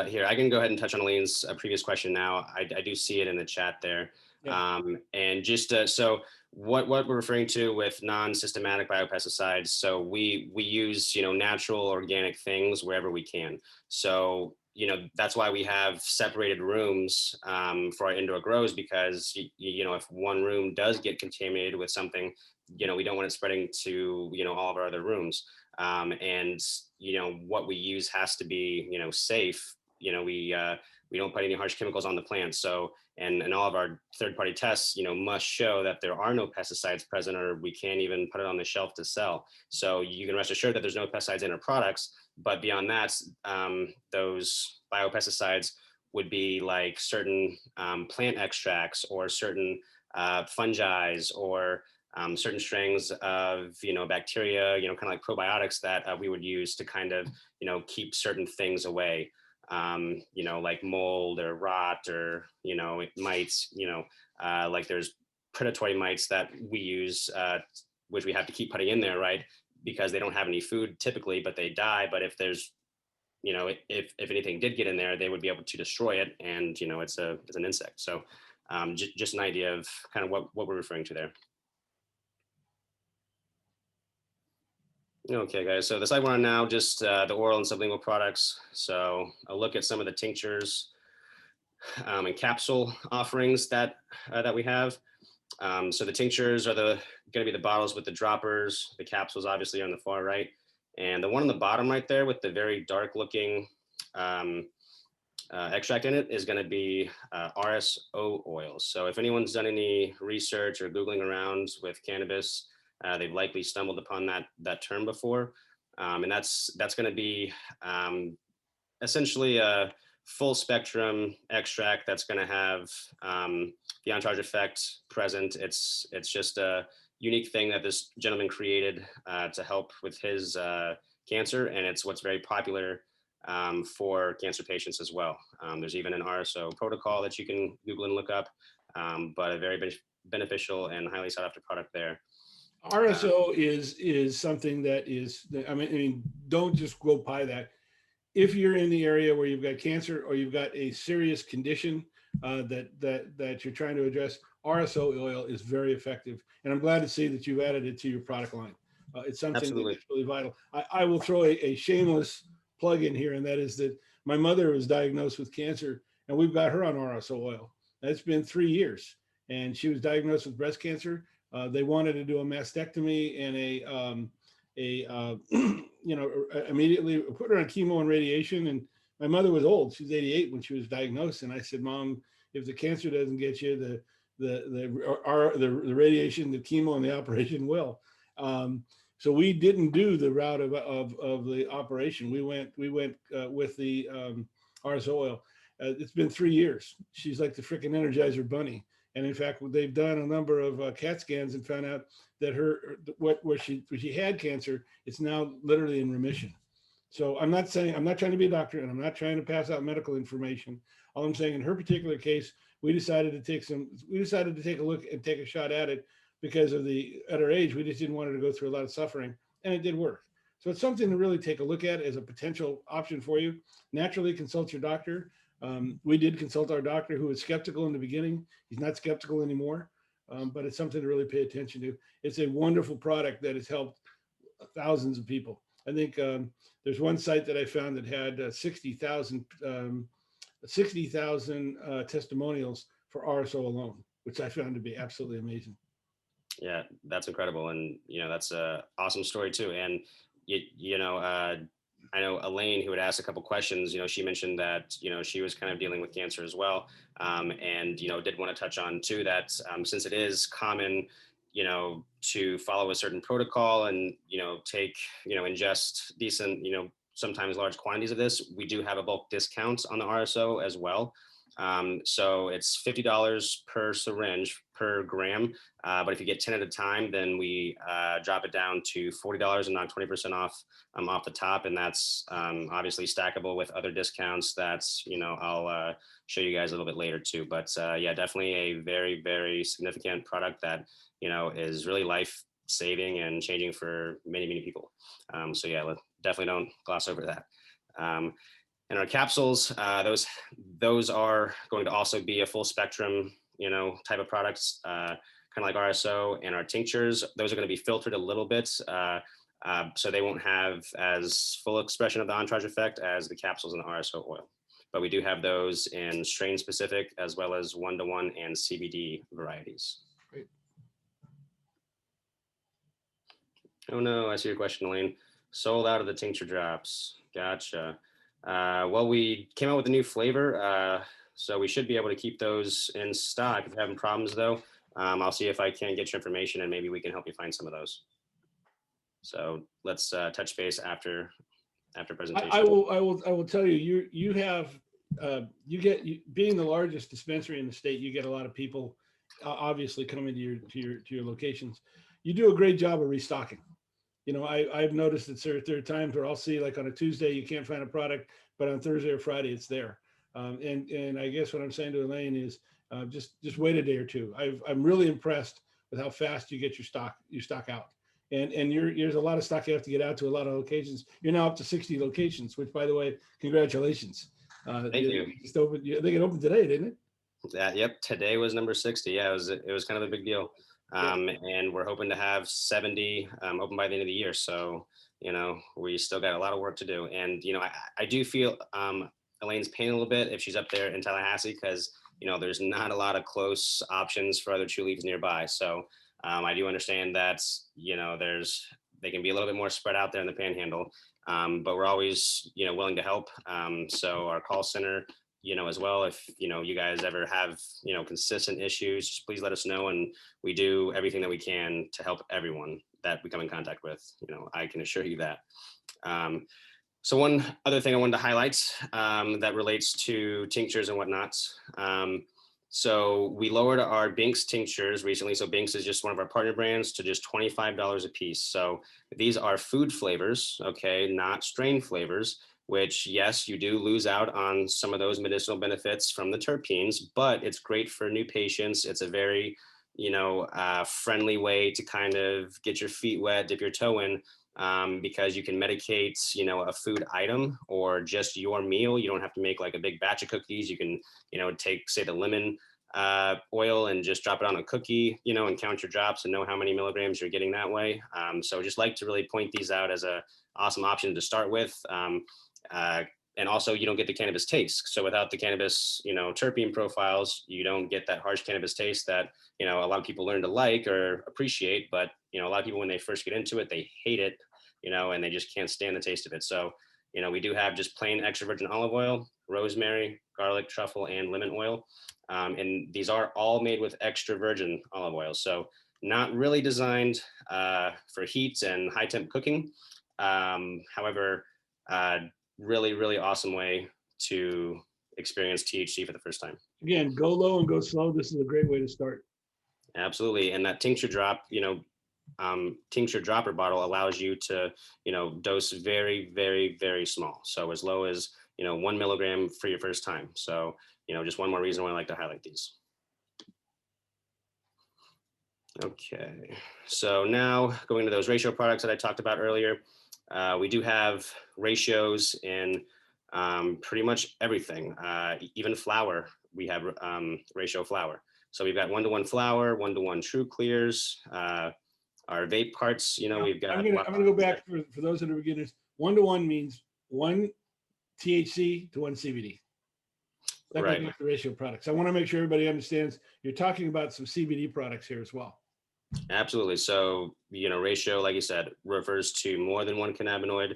here, I can go ahead and touch on Elaine's previous question now. I do see it in the chat there. Yeah. And just so what we're referring to with non-systematic biopesticides, so we use, natural organic things wherever we can. So, that's why we have separated rooms for our indoor grows, because, if one room does get contaminated with something, we don't want it spreading to, all of our other rooms. And, what we use has to be, safe. We don't put any harsh chemicals on the plants. So, and all of our third-party tests, must show that there are no pesticides present, or we can't even put it on the shelf to sell. So you can rest assured that there's no pesticides in our products. But beyond that, those biopesticides would be like certain plant extracts, or certain fungi, or certain strains of, bacteria, kind of like probiotics that we would use to kind of, keep certain things away. Like mold or rot, or, mites, like there's predatory mites that we use, which we have to keep putting in there, right? Because they don't have any food typically, but they die. But if there's, if anything did get in there, they would be able to destroy it. And, it's an insect. So just an idea of kind of what we're referring to there. Okay, guys. So the site we're on now, just the oral and sublingual products. So I'll look at some of the tinctures and capsule offerings that that we have. So the tinctures are going to be the bottles with the droppers. The capsules obviously are on the far right, and the one on the bottom right there with the very dark looking um, extract in it is going to be RSO oils. So if anyone's done any research or Googling around with cannabis, they've likely stumbled upon that term before. And that's going to be essentially a full spectrum extract that's going to have the on-charge effect present. It's just a unique thing that this gentleman created to help with his cancer, and it's what's very popular for cancer patients as well. There's even an RSO protocol that you can Google and look up, but a very beneficial and highly sought after product there. RSO is something that is, I mean, don't just go by that. If you're in the area where you've got cancer or you've got a serious condition that you're trying to address, RSO oil is very effective. And I'm glad to see that you've added it to your product line. It's something Absolutely. that's really vital. I will throw a shameless plug in here, and that is that my mother was diagnosed with cancer, and we've got her on RSO oil. That's been 3 years, and she was diagnosed with breast cancer. They wanted to do a mastectomy and immediately put her on chemo and radiation. And my mother was old; she's 88 when she was diagnosed. And I said, "Mom, if the cancer doesn't get you, the radiation, the chemo, and the operation will." So we didn't do the route of the operation. We went with the RSO oil. It's been 3 years. She's like the freaking Energizer Bunny. And in fact, they've done a number of CAT scans and found out that where she had cancer, it's now literally in remission. So I'm not trying to be a doctor, and I'm not trying to pass out medical information. All I'm saying, in her particular case, we decided to take a look and take a shot at it because at her age, we just didn't want her to go through a lot of suffering, and it did work. So it's something to really take a look at as a potential option for you. Naturally, consult your doctor. We did consult our doctor, who was skeptical in the beginning. He's not skeptical anymore, but it's something to really pay attention to. It's a wonderful product that has helped thousands of people. I think there's one site that I found that had 60,000 testimonials for RSO alone, which I found to be absolutely amazing. Yeah, that's incredible, and that's a awesome story too. And I know Elaine, who had asked a couple questions, she mentioned that, she was kind of dealing with cancer as well. And, did want to touch on too, that since it is common, to follow a certain protocol and, take, ingest decent, sometimes large quantities of this, we do have a bulk discount on the RSO as well. So it's $50 per syringe per gram. But if you get 10 at a time, then we drop it down to $40 and knock 20% off the top. And that's obviously stackable with other discounts that's, I'll show you guys a little bit later too. But yeah, definitely a very, very significant product that, is really life saving and changing for many, many people. So yeah, definitely don't gloss over that. And our capsules, those are going to also be a full spectrum, type of products, kind of like RSO. And our tinctures, those are going to be filtered a little bit, so they won't have as full expression of the on-charge effect as the capsules and the RSO oil. But we do have those in strain specific as well as 1-to-1 and CBD varieties. Great. Oh no, I see your question, Elaine. Sold out of the tincture drops. Gotcha. Well, we came out with a new flavor, so we should be able to keep those in stock. If you're having problems though, I'll see if I can get your information and maybe we can help you find some of those. So let's touch base after presentation. I will tell you, you have being the largest dispensary in the state, you get a lot of people obviously coming to your locations. You do a great job of restocking. I've noticed that there are times where I'll see, like on a Tuesday, you can't find a product, but on Thursday or Friday, it's there. And I guess what I'm saying to Elaine is just wait a day or two. I'm really impressed with how fast you get your stock out. And there's a lot of stock you have to get out to a lot of locations. You're now up to 60 locations, which, by the way, congratulations. Thank you. I think it opened today, didn't it? Yep. Today was number 60. Yeah, it was kind of a big deal. And we're hoping to have 70 open by the end of the year. So you know, we still got a lot of work to do. And, you know, I do feel Elaine's pain a little bit if she's up there in Tallahassee, because, you know, there's not a lot of close options for other Trulives nearby. So I do understand that, you know, they can be a little bit more spread out there in the panhandle, but we're always, you know, willing to help. So our call center, you know, as well, if, you know, you guys ever have, you know, consistent issues, just please let us know. And we do everything that we can to help everyone that we come in contact with. You know, I can assure you that. So one other thing I wanted to highlight that relates to tinctures and whatnot. So we lowered our Binks tinctures recently. So Binks is just one of our partner brands to just $25 a piece. So these are food flavors, okay, not strain flavors, which yes, you do lose out on some of those medicinal benefits from the terpenes, but it's great for new patients. It's a very, you know, friendly way to kind of get your feet wet, dip your toe in, because you can medicate, you know, a food item or just your meal. You don't have to make like a big batch of cookies. You can, you know, take, say, the lemon oil and just drop it on a cookie, you know, and count your drops and know how many milligrams you're getting that way. So just like to really point these out as a awesome option to start with. And also you don't get the cannabis taste. So without the cannabis, you know, terpene profiles, you don't get that harsh cannabis taste that, you know, a lot of people learn to like or appreciate. But, you know, a lot of people, when they first get into it, they hate it, you know, and they just can't stand the taste of it. So, you know, we do have just plain extra virgin olive oil, rosemary, garlic, truffle, and lemon oil. And these are all made with extra virgin olive oil. So not really designed for heat and high temp cooking. However, really, really awesome way to experience THC for the first time. Again, go low and go slow. This is a great way to start. Absolutely. And that tincture drop, you know, tincture dropper bottle allows you to, you know, dose very, very, very small. So as low as, you know, 1 milligram for your first time. So, you know, just one more reason why I like to highlight these. Okay, so now going to those ratio products that I talked about earlier, we do have ratios in pretty much everything, even flour. We have ratio flour. So we've got 1-to-1 flour, 1-to-1 true clears, our vape carts, you know, we've got. I'm gonna go back for those that are beginners. 1-to-1 means 1 THC to 1 CBD. That goes back to ratio products. I want to make sure everybody understands you're talking about some CBD products here as well. Absolutely. So, you know, ratio, like you said, refers to more than one cannabinoid,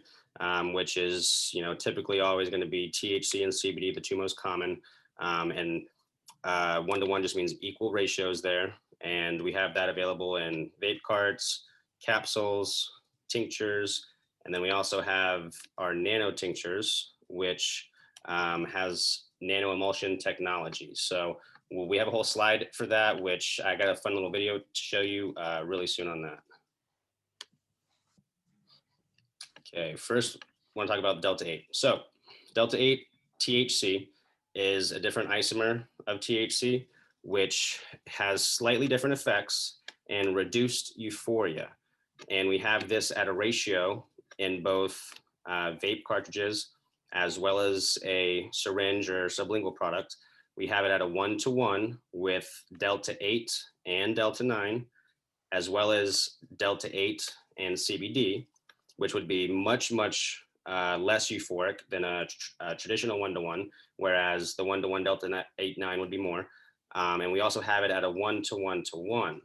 which is, you know, typically always going to be THC and CBD, the two most common. And 1-to-1 just means equal ratios there. And we have that available in vape carts, capsules, tinctures. And then we also have our nano tinctures, which has nano emulsion technology. So we have a whole slide for that, which I got a fun little video to show you really soon on that. Okay, first, I want to talk about Delta 8. So Delta 8 THC is a different isomer of THC, which has slightly different effects and reduced euphoria. And we have this at a ratio in both vape cartridges, as well as a syringe or sublingual product. We have it at a 1-to-1 with Delta 8 and Delta 9, as well as Delta 8 and CBD, which would be much, much less euphoric than a traditional 1-to-1, whereas the 1-to-1 Delta 8, 9 would be more. And we also have it at a 1-to-1-to-1.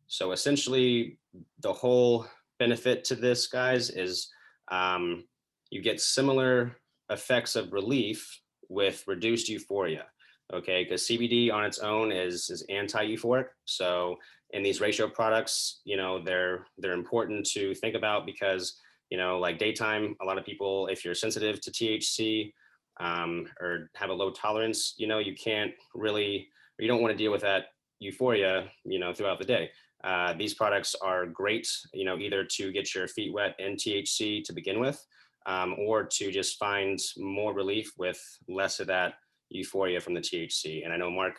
So essentially, the whole benefit to this, guys, is you get similar effects of relief with reduced euphoria. Okay, because CBD on its own is anti-euphoric. So in these ratio products, you know, they're important to think about because, you know, like daytime, a lot of people, if you're sensitive to THC or have a low tolerance, you know, you can't really, or you don't want to deal with that euphoria, you know, throughout the day. These products are great, you know, either to get your feet wet in THC to begin with, or to just find more relief with less of that euphoria from the THC. And I know Marc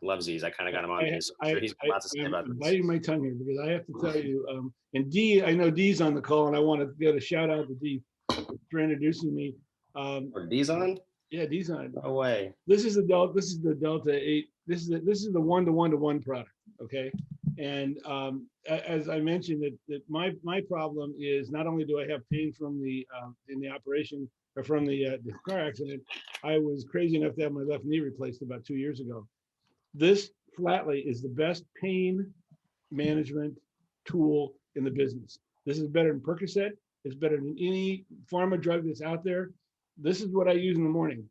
loves these. I kind of got him on these. So I'm sure he's got lots to say about this. I'm biting my tongue here because I have to tell you, and Dee, I know Dee's on the call, and I want to get a shout out to Dee for introducing me. Dee's on? Yeah, Dee's on. No way. This is the Delta 8. This is the 1-to-1-to-1 product. Okay, And as I mentioned, that my problem is not only do I have pain from the in the operation or from the car accident, I was crazy enough to have my left knee replaced about 2 years ago. This Flatley is the best pain management tool in the business. This is better than Percocet. It's better than any pharma drug that's out there. This is what I use in the morning.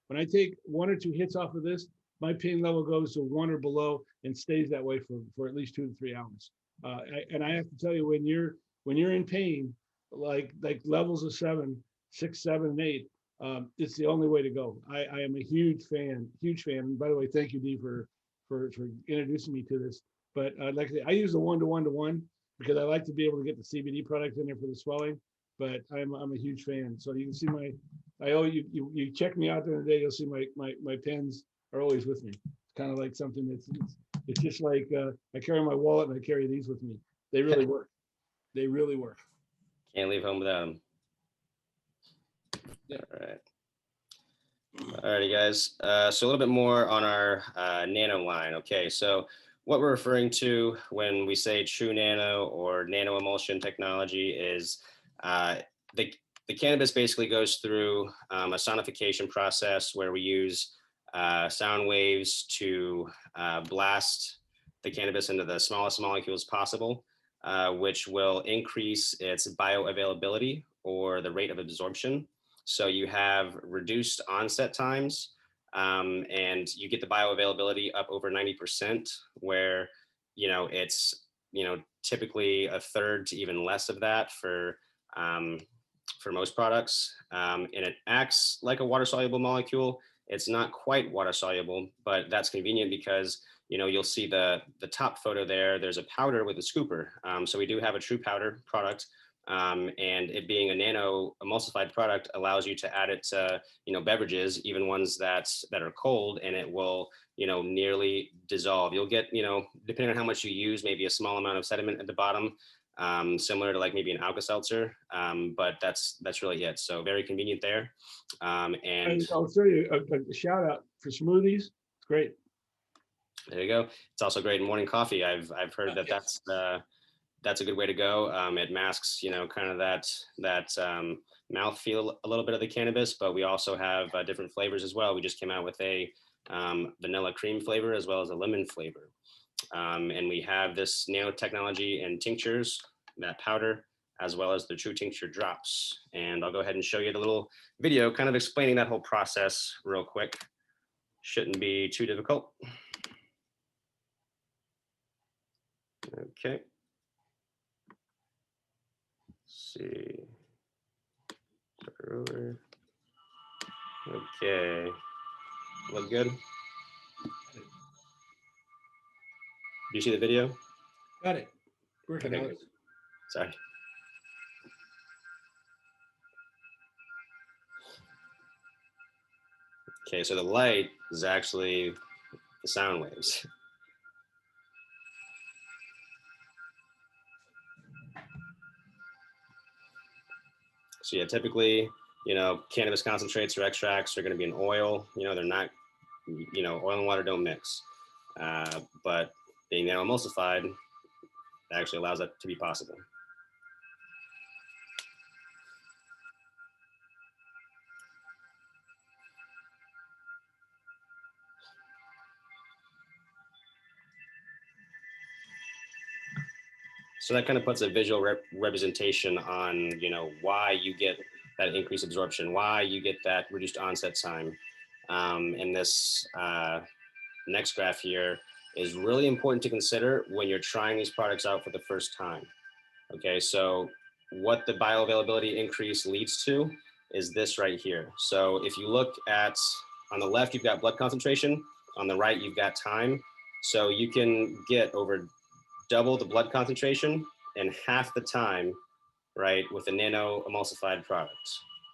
When I take 1 or 2 hits off of this, my pain level goes to 1 or below and stays that way for at least 2 to 3 hours. And I have to tell you, when you're in pain, like levels of 7, 6, 7, and 8, it's the only way to go. I am a huge fan, huge fan. And by the way, thank you, Dee, for introducing me to this. But like I say, I use the 1-to-1-to-1 because I like to be able to get the CBD product in there for the swelling. But I'm a huge fan. So you can see you check me out during the day, you'll see my pens are always with me. It's kind of like something it's just like I carry my wallet and I carry these with me. They really work. They really work. Can't leave home without them. Yeah. All right. Alrighty, guys. So a little bit more on our nano line. Okay, so what we're referring to when we say true nano or nano emulsion technology is the cannabis basically goes through a sonification process where we use sound waves to blast the cannabis into the smallest molecules possible, which will increase its bioavailability or the rate of absorption. So you have reduced onset times, and you get the bioavailability up over 90%, where it's typically a third to even less of that for most products, and it acts like a water soluble molecule. It's not quite water soluble, but that's convenient because you'll see the top photo there. There's a powder with a scooper, so we do have a true powder product. And it being a nano emulsified product allows you to add it to beverages, even ones that are cold, and it will nearly dissolve. You'll get depending on how much you use, maybe a small amount of sediment at the bottom, similar to like maybe an Alka-Seltzer, but that's really it. So very convenient there. And I'll show you a shout out for smoothies. It's great. There you go. It's also great in morning coffee. I've heard that that's a good way to go. It masks, kind of that mouth feel a little bit of the cannabis, but we also have different flavors as well. We just came out with a vanilla cream flavor as well as a lemon flavor. And we have this nanotechnology in tinctures, that powder, as well as the true tincture drops. And I'll go ahead and show you the little video kind of explaining that whole process real quick. Shouldn't be too difficult. Okay. See. Over. Okay. Look good? Do you see the video? Got it. Working Okay, on it. Sorry. Okay, so the light is actually the sound waves. So yeah, typically, cannabis concentrates or extracts are going to be in oil. They're not, oil and water don't mix. But being nano-emulsified actually allows that to be possible. So that kind of puts a visual representation on, why you get that increased absorption, why you get that reduced onset time. And this next graph here is really important to consider when you're trying these products out for the first time. Okay, so what the bioavailability increase leads to is this right here. So if you look at, on the left, you've got blood concentration, on the right, you've got time. So you can get over double the blood concentration in half the time, right, with a nano emulsified product.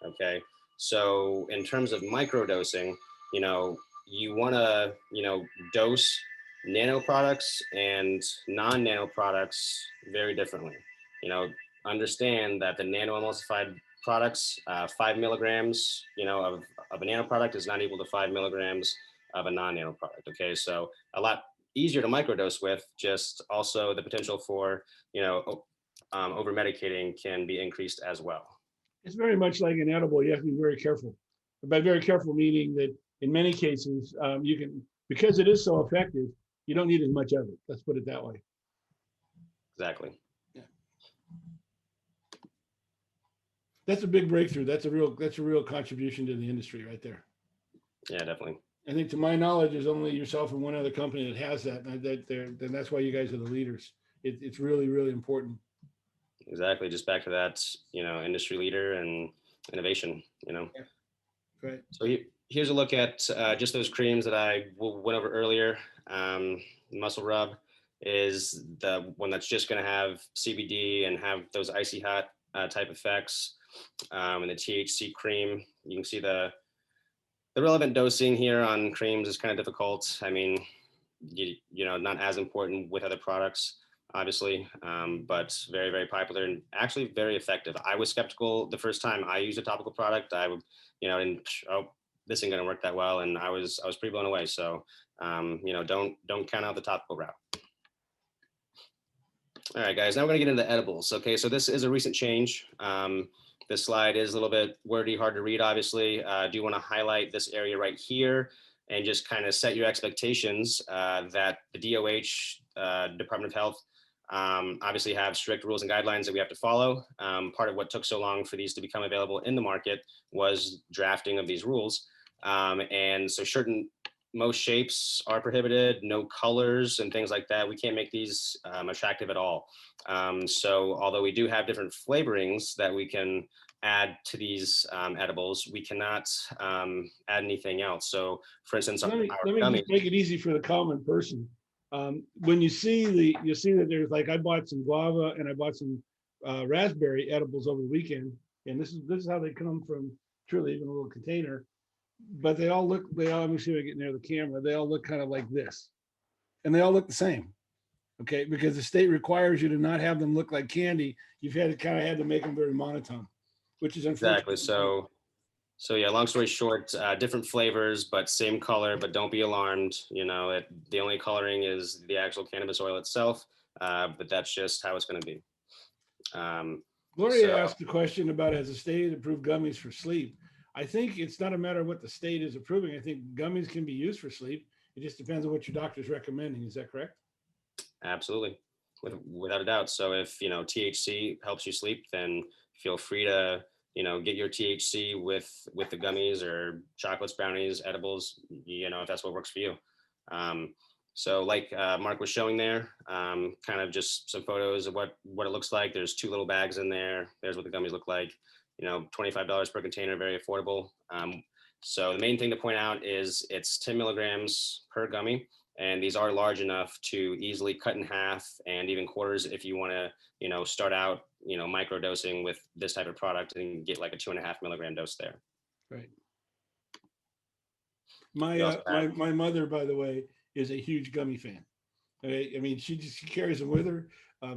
Okay, so in terms of microdosing, you want to dose nano products and non-nano products very differently. Understand that the nano emulsified products, 5 milligrams of a nano product is not equal to 5 milligrams of a non-nano product. Okay, so a lot easier to microdose with, just also the potential for, over medicating can be increased as well. It's very much like an edible. You have to be very careful. By very careful, meaning that in many cases, you can, because it is so effective, you don't need as much of it. Let's put it that way. Exactly. Yeah. That's a big breakthrough. That's a real contribution to the industry right there. Yeah, definitely. I think to my knowledge, there's only yourself and one other company that has that. And then that's why you guys are the leaders. It's really, really important. Exactly. Just back to that, industry leader and innovation, Yeah. Right. So here's a look at just those creams that I went over earlier. Muscle Rub is the one that's just going to have CBD and have those icy hot type effects. And the THC cream, you can see the relevant dosing here on creams is kind of difficult. I mean, not as important with other products, obviously, but very, very popular and actually very effective. I was skeptical the first time I used a topical product. I would, and this ain't gonna work that well, and I was pretty blown away. So, don't count out the topical route. All right, guys, now we're gonna get into edibles. Okay, so this is a recent change. This slide is a little bit wordy, hard to read, obviously. Do you want to highlight this area right here and just kind of set your expectations that the DOH, Department of Health, obviously have strict rules and guidelines that we have to follow. Part of what took so long for these to become available in the market was drafting of these rules. And so most shapes are prohibited, no colors and things like that. We can't make these attractive at all. So although we do have different flavorings that we can add to these edibles, we cannot add anything else. So for instance, let me just make it easy for the common person. When you see that there's like, I bought some guava and I bought some raspberry edibles over the weekend, and this is how they come from Trulieve in a little container. But they all, let me see if I get near the camera. They all look kind of like this, and they all look the same. Okay, because the state requires you to not have them look like candy. You've had to make them very monotone, which is unfortunate. Exactly. So yeah, long story short, different flavors, but same color, but don't be alarmed. The only coloring is the actual cannabis oil itself, but that's just how it's going to be. Gloria asked a question about, has the state approved gummies for sleep? I think it's not a matter of what the state is approving. I think gummies can be used for sleep. It just depends on what your doctor's recommending. Is that correct? Absolutely, without a doubt. So if THC helps you sleep, then feel free to get your THC with the gummies or chocolates, brownies, edibles. If that's what works for you. So like Marc was showing there, kind of just some photos of what it looks like. There's 2 little bags in there. There's what the gummies look like. $25 per container, very affordable. So the main thing to point out is it's 10 milligrams per gummy, and these are large enough to easily cut in half and even quarters if you want to, start out, micro dosing with this type of product and get like a 2.5 milligram dose there. Right. My mother, by the way, is a huge gummy fan. Okay? I mean, she carries them with her.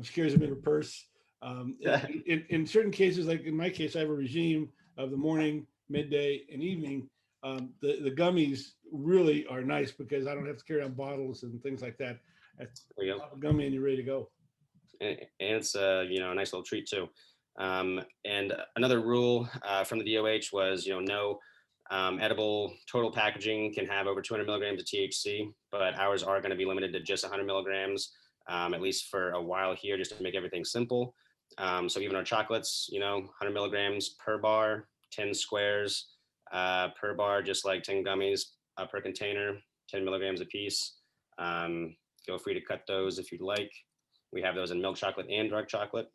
She carries them in her purse. In certain cases, like in my case, I have a regime of the morning, midday, and evening. The gummies really are nice because I don't have to carry on bottles and things like that. There you go. A gummy and you're ready to go. And it's a nice little treat too. And another rule from the DOH was no edible total packaging can have over 200 milligrams of THC, but ours are going to be limited to just 100 milligrams, at least for a while here, just to make everything simple. So even our chocolates, 100 milligrams per bar, 10 squares per bar, just like 10 gummies per container, 10 milligrams a piece. Feel free to cut those if you'd like. We have those in milk chocolate and dark chocolate.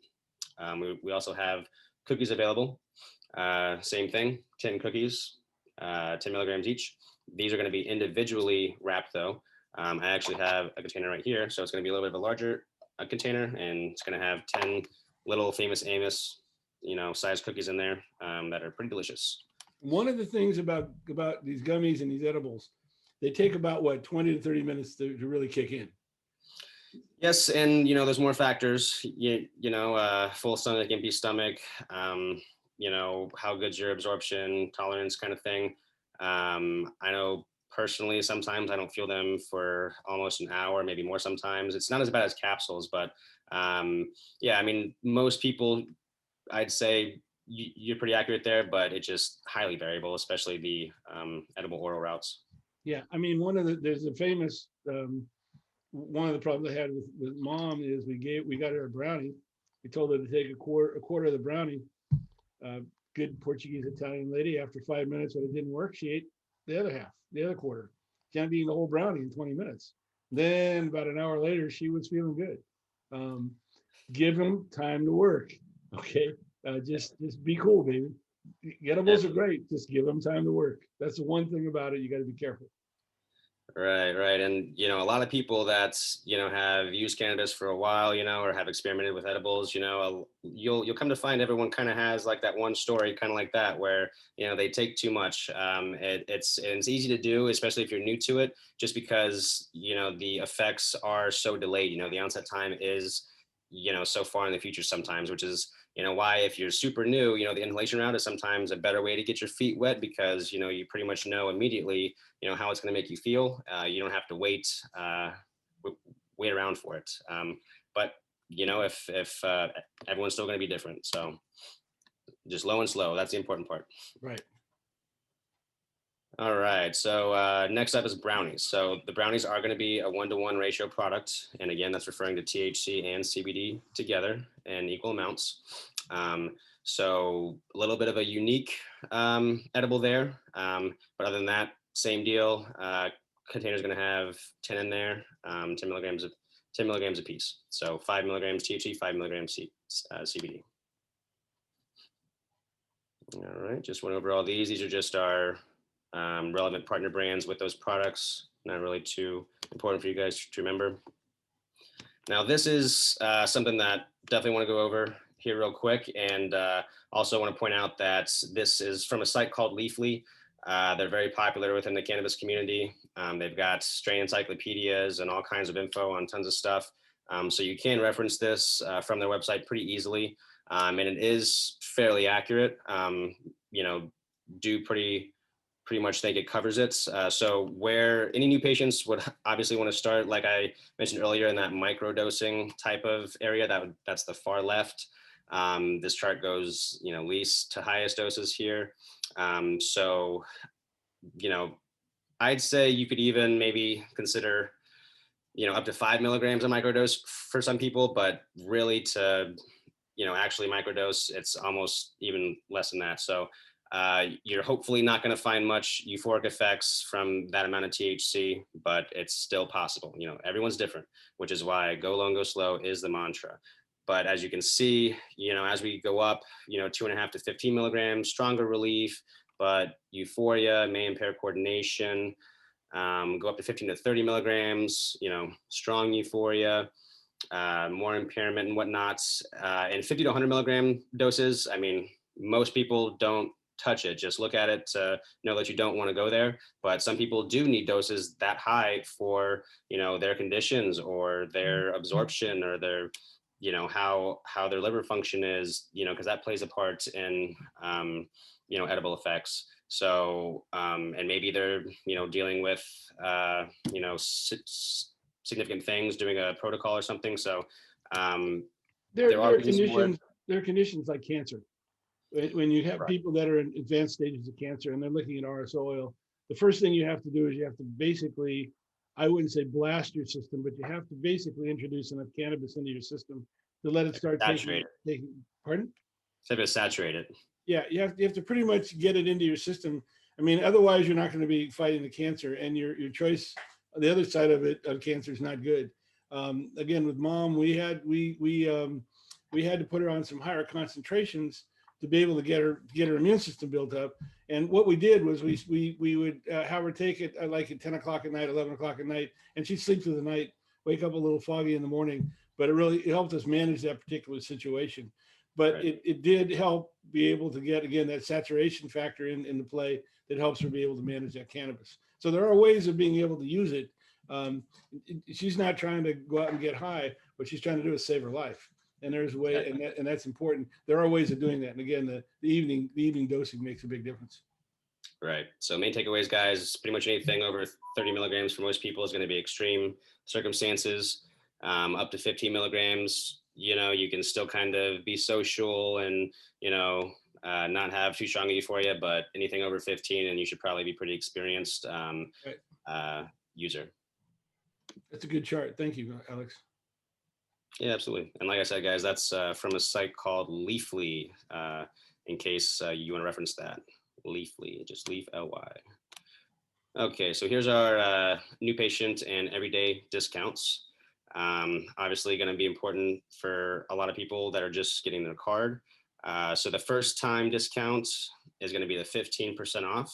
We also have cookies available. Same thing, 10 cookies, 10 milligrams each. These are going to be individually wrapped though. I actually have a container right here, so it's going to be a little bit of a larger container, and it's going to have 10 little Famous Amos, size cookies in there that are pretty delicious. One of the things about these gummies and these edibles, they take about 20 to 30 minutes to really kick in. Yes, and there's more factors. Full stomach, empty stomach. How good's your absorption tolerance, kind of thing. I know personally, sometimes I don't feel them for almost an hour, maybe more sometimes. It's not as bad as capsules, but yeah, I mean, most people, I'd say you're pretty accurate there, but it's just highly variable, especially the edible oral routes. Yeah, I mean, there's a famous one of the problems I had with mom is we got her a brownie. We told her to take a quarter of the brownie. Uh, Good Portuguese Italian lady. After 5 minutes, when it didn't work, she ate the other half, the other quarter. She ended up eating the whole brownie in 20 minutes. Then about an hour later, she was feeling good. Um, give them time to work. Okay, just be cool, baby. Edibles are great. Just give them time to work. That's the one thing about it. You got to be careful. Right, right. And, a lot of people that, have used cannabis for a while, or have experimented with edibles, you'll come to find everyone kind of has like that one story, kind of like that, where, they take too much. It's easy to do, especially if you're new to it, just because, the effects are so delayed. The onset time is, so far in the future sometimes, which is, why if you're super new, the inhalation route is sometimes a better way to get your feet wet because, you pretty much know immediately, how it's going to make you feel. You don't have to wait around for it. But if everyone's still going to be different, so just low and slow. That's the important part. Right. All right. So next up is brownies. So the brownies are going to be a 1-to-1 ratio product, and again, that's referring to THC and CBD together in equal amounts. So a little bit of a unique edible there, but other than that, same deal. Container is going to have 10 in there, 10 milligrams a piece. So 5 milligrams THC, 5 milligrams CBD. All right, just went over all these. These are just our relevant partner brands with those products. Not really too important for you guys to remember. Now, this is something that definitely want to go over here real quick. And also want to point out that this is from a site called Leafly. They're very popular within the cannabis community. They've got strain encyclopedias and all kinds of info on tons of stuff. So you can reference this from their website pretty easily. And it is fairly accurate. Do pretty much think it covers it. So where any new patients would obviously want to start, like I mentioned earlier, in that micro dosing type of area, that's the far left. This chart goes, least to highest doses here. So, I'd say you could even maybe consider, up to 5 milligrams of microdose for some people, but really to, actually microdose, it's almost even less than that. So you're hopefully not going to find much euphoric effects from that amount of THC, but it's still possible. Everyone's different, which is why go low and go slow is the mantra. But as you can see, as we go up, 2.5 to 15 milligrams, stronger relief, but euphoria may impair coordination. Go up to 15 to 30 milligrams, strong euphoria, more impairment and whatnot. And 50 to 100 milligram doses, I mean, most people don't touch it. Just look at it to know that you don't want to go there. But some people do need doses that high for, their conditions or their absorption or their, how their liver function is, because that plays a part in, edible effects. So, and maybe they're, dealing with, significant things, doing a protocol or something. So there are conditions like cancer. When you have people that are in advanced stages of cancer and they're looking at RS oil, the first thing you have to do is you have to basically, I wouldn't say blast your system, but you have to basically introduce enough cannabis into your system to let it start taking, pardon? Instead of saturate it. Yeah, you have to pretty much get it into your system. I mean, otherwise you're not going to be fighting the cancer, and your choice, the other side of it, of cancer is not good. Again, with mom, we had to put her on some higher concentrations to be able to get her immune system built up. And what we did was we would have her take it like at 10 o'clock at night, 11 o'clock at night, and she'd sleep through the night, wake up a little foggy in the morning. But it helped us manage that particular situation. But right. It did help be able to get, again, that saturation factor into play that helps her be able to manage that cannabis. So there are ways of being able to use it. She's not trying to go out and get high. What she's trying to do is save her life. And there's a way, and that's important. There are ways of doing that. And again, the evening dosing makes a big difference. Right. So main takeaways, guys, pretty much anything over 30 milligrams for most people is going to be extreme circumstances. Up to 15 milligrams, you can still kind of be social and, not have too strong a euphoria, but anything over 15, and you should probably be pretty experienced Right. user. That's a good chart. Thank you, Alex. Yeah, absolutely. And like I said, guys, that's from a site called Leafly, in case you want to reference that. Leafly, just Leaf LY. Okay, so here's our new patient and everyday discounts. Obviously going to be important for a lot of people that are just getting their card. So the first time discount is going to be the 15% off.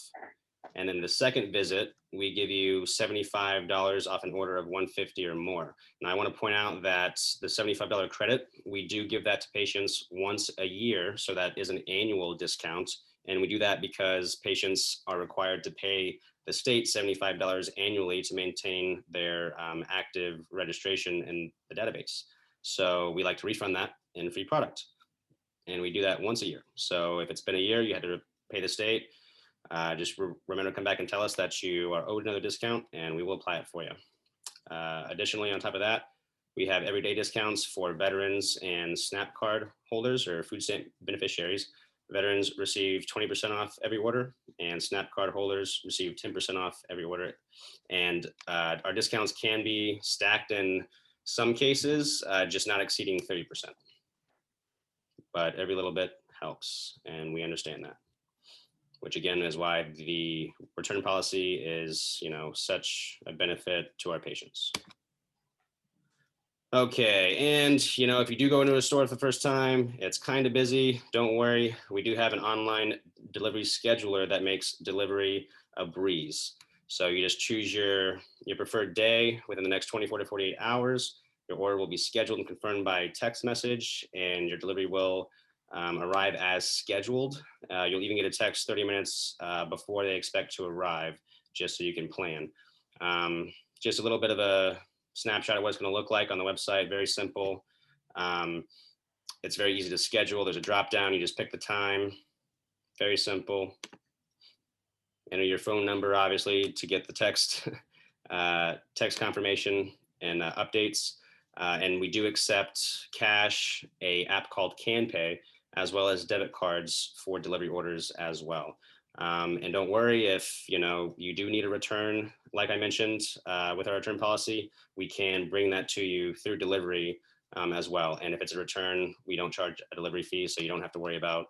And then the second visit, we give you $75 off an order of $150 or more. Now I want to point out that the $75 credit, we do give that to patients once a year. So that is an annual discount. And we do that because patients are required to pay the state $75 annually to maintain their active registration in the database. So we like to refund that in free product. And we do that once a year. So if it's been a year, you had to pay the state. Just remember to come back and tell us that you are owed another discount, and we will apply it for you. Additionally, on top of that, we have everyday discounts for veterans and SNAP card holders or food stamp beneficiaries. Veterans receive 20% off every order, and SNAP card holders receive 10% off every order. And our discounts can be stacked in some cases, just not exceeding 30%. But every little bit helps, and we understand that. Which again is why the return policy is, such a benefit to our patients. Okay, and if you do go into a store for the first time, it's kind of busy. Don't worry, we do have an online delivery scheduler that makes delivery a breeze. So you just choose your preferred day within the next 24 to 48 hours. Your order will be scheduled and confirmed by text message, and your delivery will arrive as scheduled. You'll even get a text 30 minutes before they expect to arrive, just so you can plan. Just a little bit of a snapshot of what it's going to look like on the website. Very simple. It's very easy to schedule. There's a drop down. You just pick the time. Very simple. Enter your phone number, obviously, to get the text confirmation and updates. And we do accept cash, a app called CanPay, as well as debit cards for delivery orders as well. And don't worry if you do need a return, like I mentioned, with our return policy, we can bring that to you through delivery as well. And if it's a return, we don't charge a delivery fee, so you don't have to worry about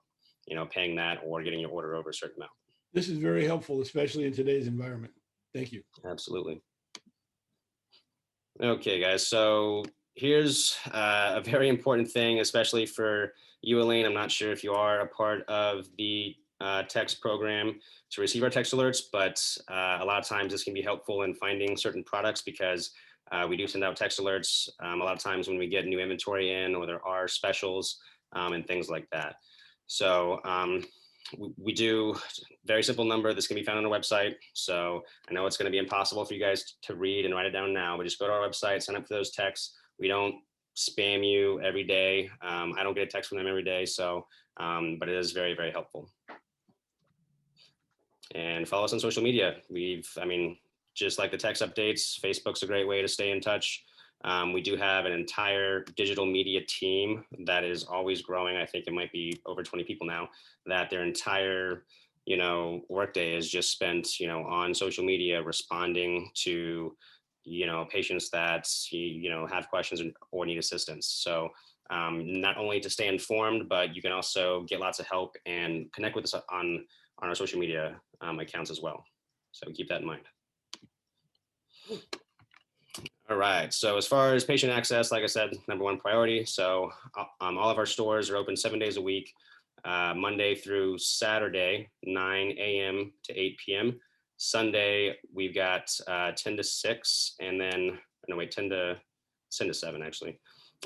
paying that or getting your order over a certain amount. This is very helpful, especially in today's environment. Thank you. Absolutely. Okay, guys, so here's a very important thing, especially for you, Elaine. I'm not sure if you are a part of the text program to receive our text alerts, but a lot of times this can be helpful in finding certain products because we do send out text alerts a lot of times when we get new inventory in or there are specials and things like that. So we do very simple number. This can be found on our website. So I know it's going to be impossible for you guys to read and write it down now, but just go to our website, sign up for those texts. We don't spam you every day. I don't get a text from them every day. So, but it is very, very helpful. And follow us on social media. Just like the text updates, Facebook's a great way to stay in touch. We do have an entire digital media team that is always growing. I think it might be over 20 people now, that their entire, workday is just spent, on social media, responding to, patients that, have questions or need assistance. So not only to stay informed, but you can also get lots of help and connect with us on our social media accounts as well. So keep that in mind. All right. So as far as patient access, like I said, #1 priority. So all of our stores are open 7 days a week, Monday through Saturday, 9 a.m. to 8 p.m. Sunday, we've got 10 to 6, and then, 10 to 7, actually.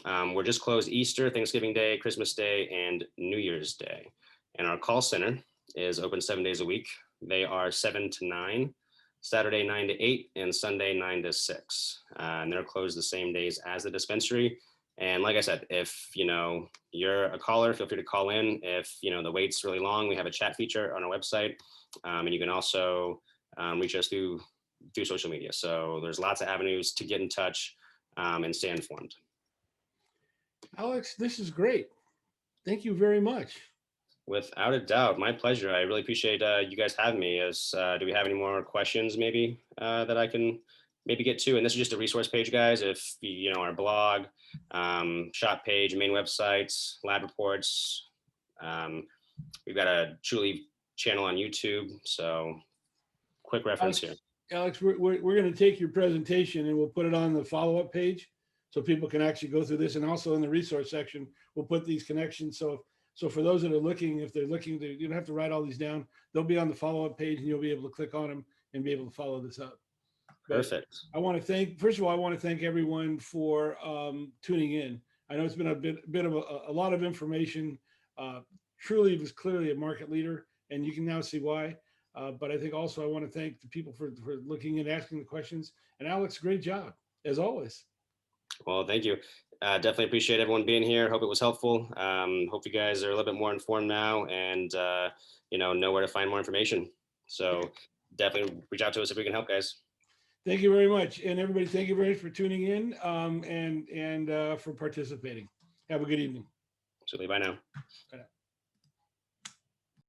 We're just closed Easter, Thanksgiving Day, Christmas Day, and New Year's Day. And our call center is open 7 days a week. They are 7 to 9. Saturday 9 to 8 and Sunday 9 to 6. And they're closed the same days as the dispensary. And like I said, if you're a caller, feel free to call in. If the wait's really long, we have a chat feature on our website, and you can also reach us through social media. So there's lots of avenues to get in touch and stay informed. Alex, this is great. Thank you very much. Without a doubt, my pleasure. I really appreciate you guys having me. Do we have any more questions maybe that I can maybe get to? And this is just a resource page, guys. If our blog, shop page, main websites, lab reports. We've got a Trulieve channel on YouTube. So quick reference here. Alex, we're going to take your presentation and we'll put it on the follow-up page so people can actually go through this. And also in the resource section, we'll put these connections. So for those that are looking, if they're looking, you don't have to write all these down. They'll be on the follow-up page and you'll be able to click on them and be able to follow this up. Perfect. I want to thank, first of all, I want to thank everyone for tuning in. I know it's been a bit of a lot of information. Trulieve is clearly a market leader, and you can now see why. But I think also I want to thank the people for looking and asking the questions. And Alex, great job, as always. Well, thank you. Definitely appreciate everyone being here. Hope it was helpful. Hope you guys are a little bit more informed now and, know where to find more information. So definitely reach out to us if we can help, guys. Thank you very much. And everybody, thank you very much for tuning in and for participating. Have a good evening. Absolutely. Bye now. Bye now.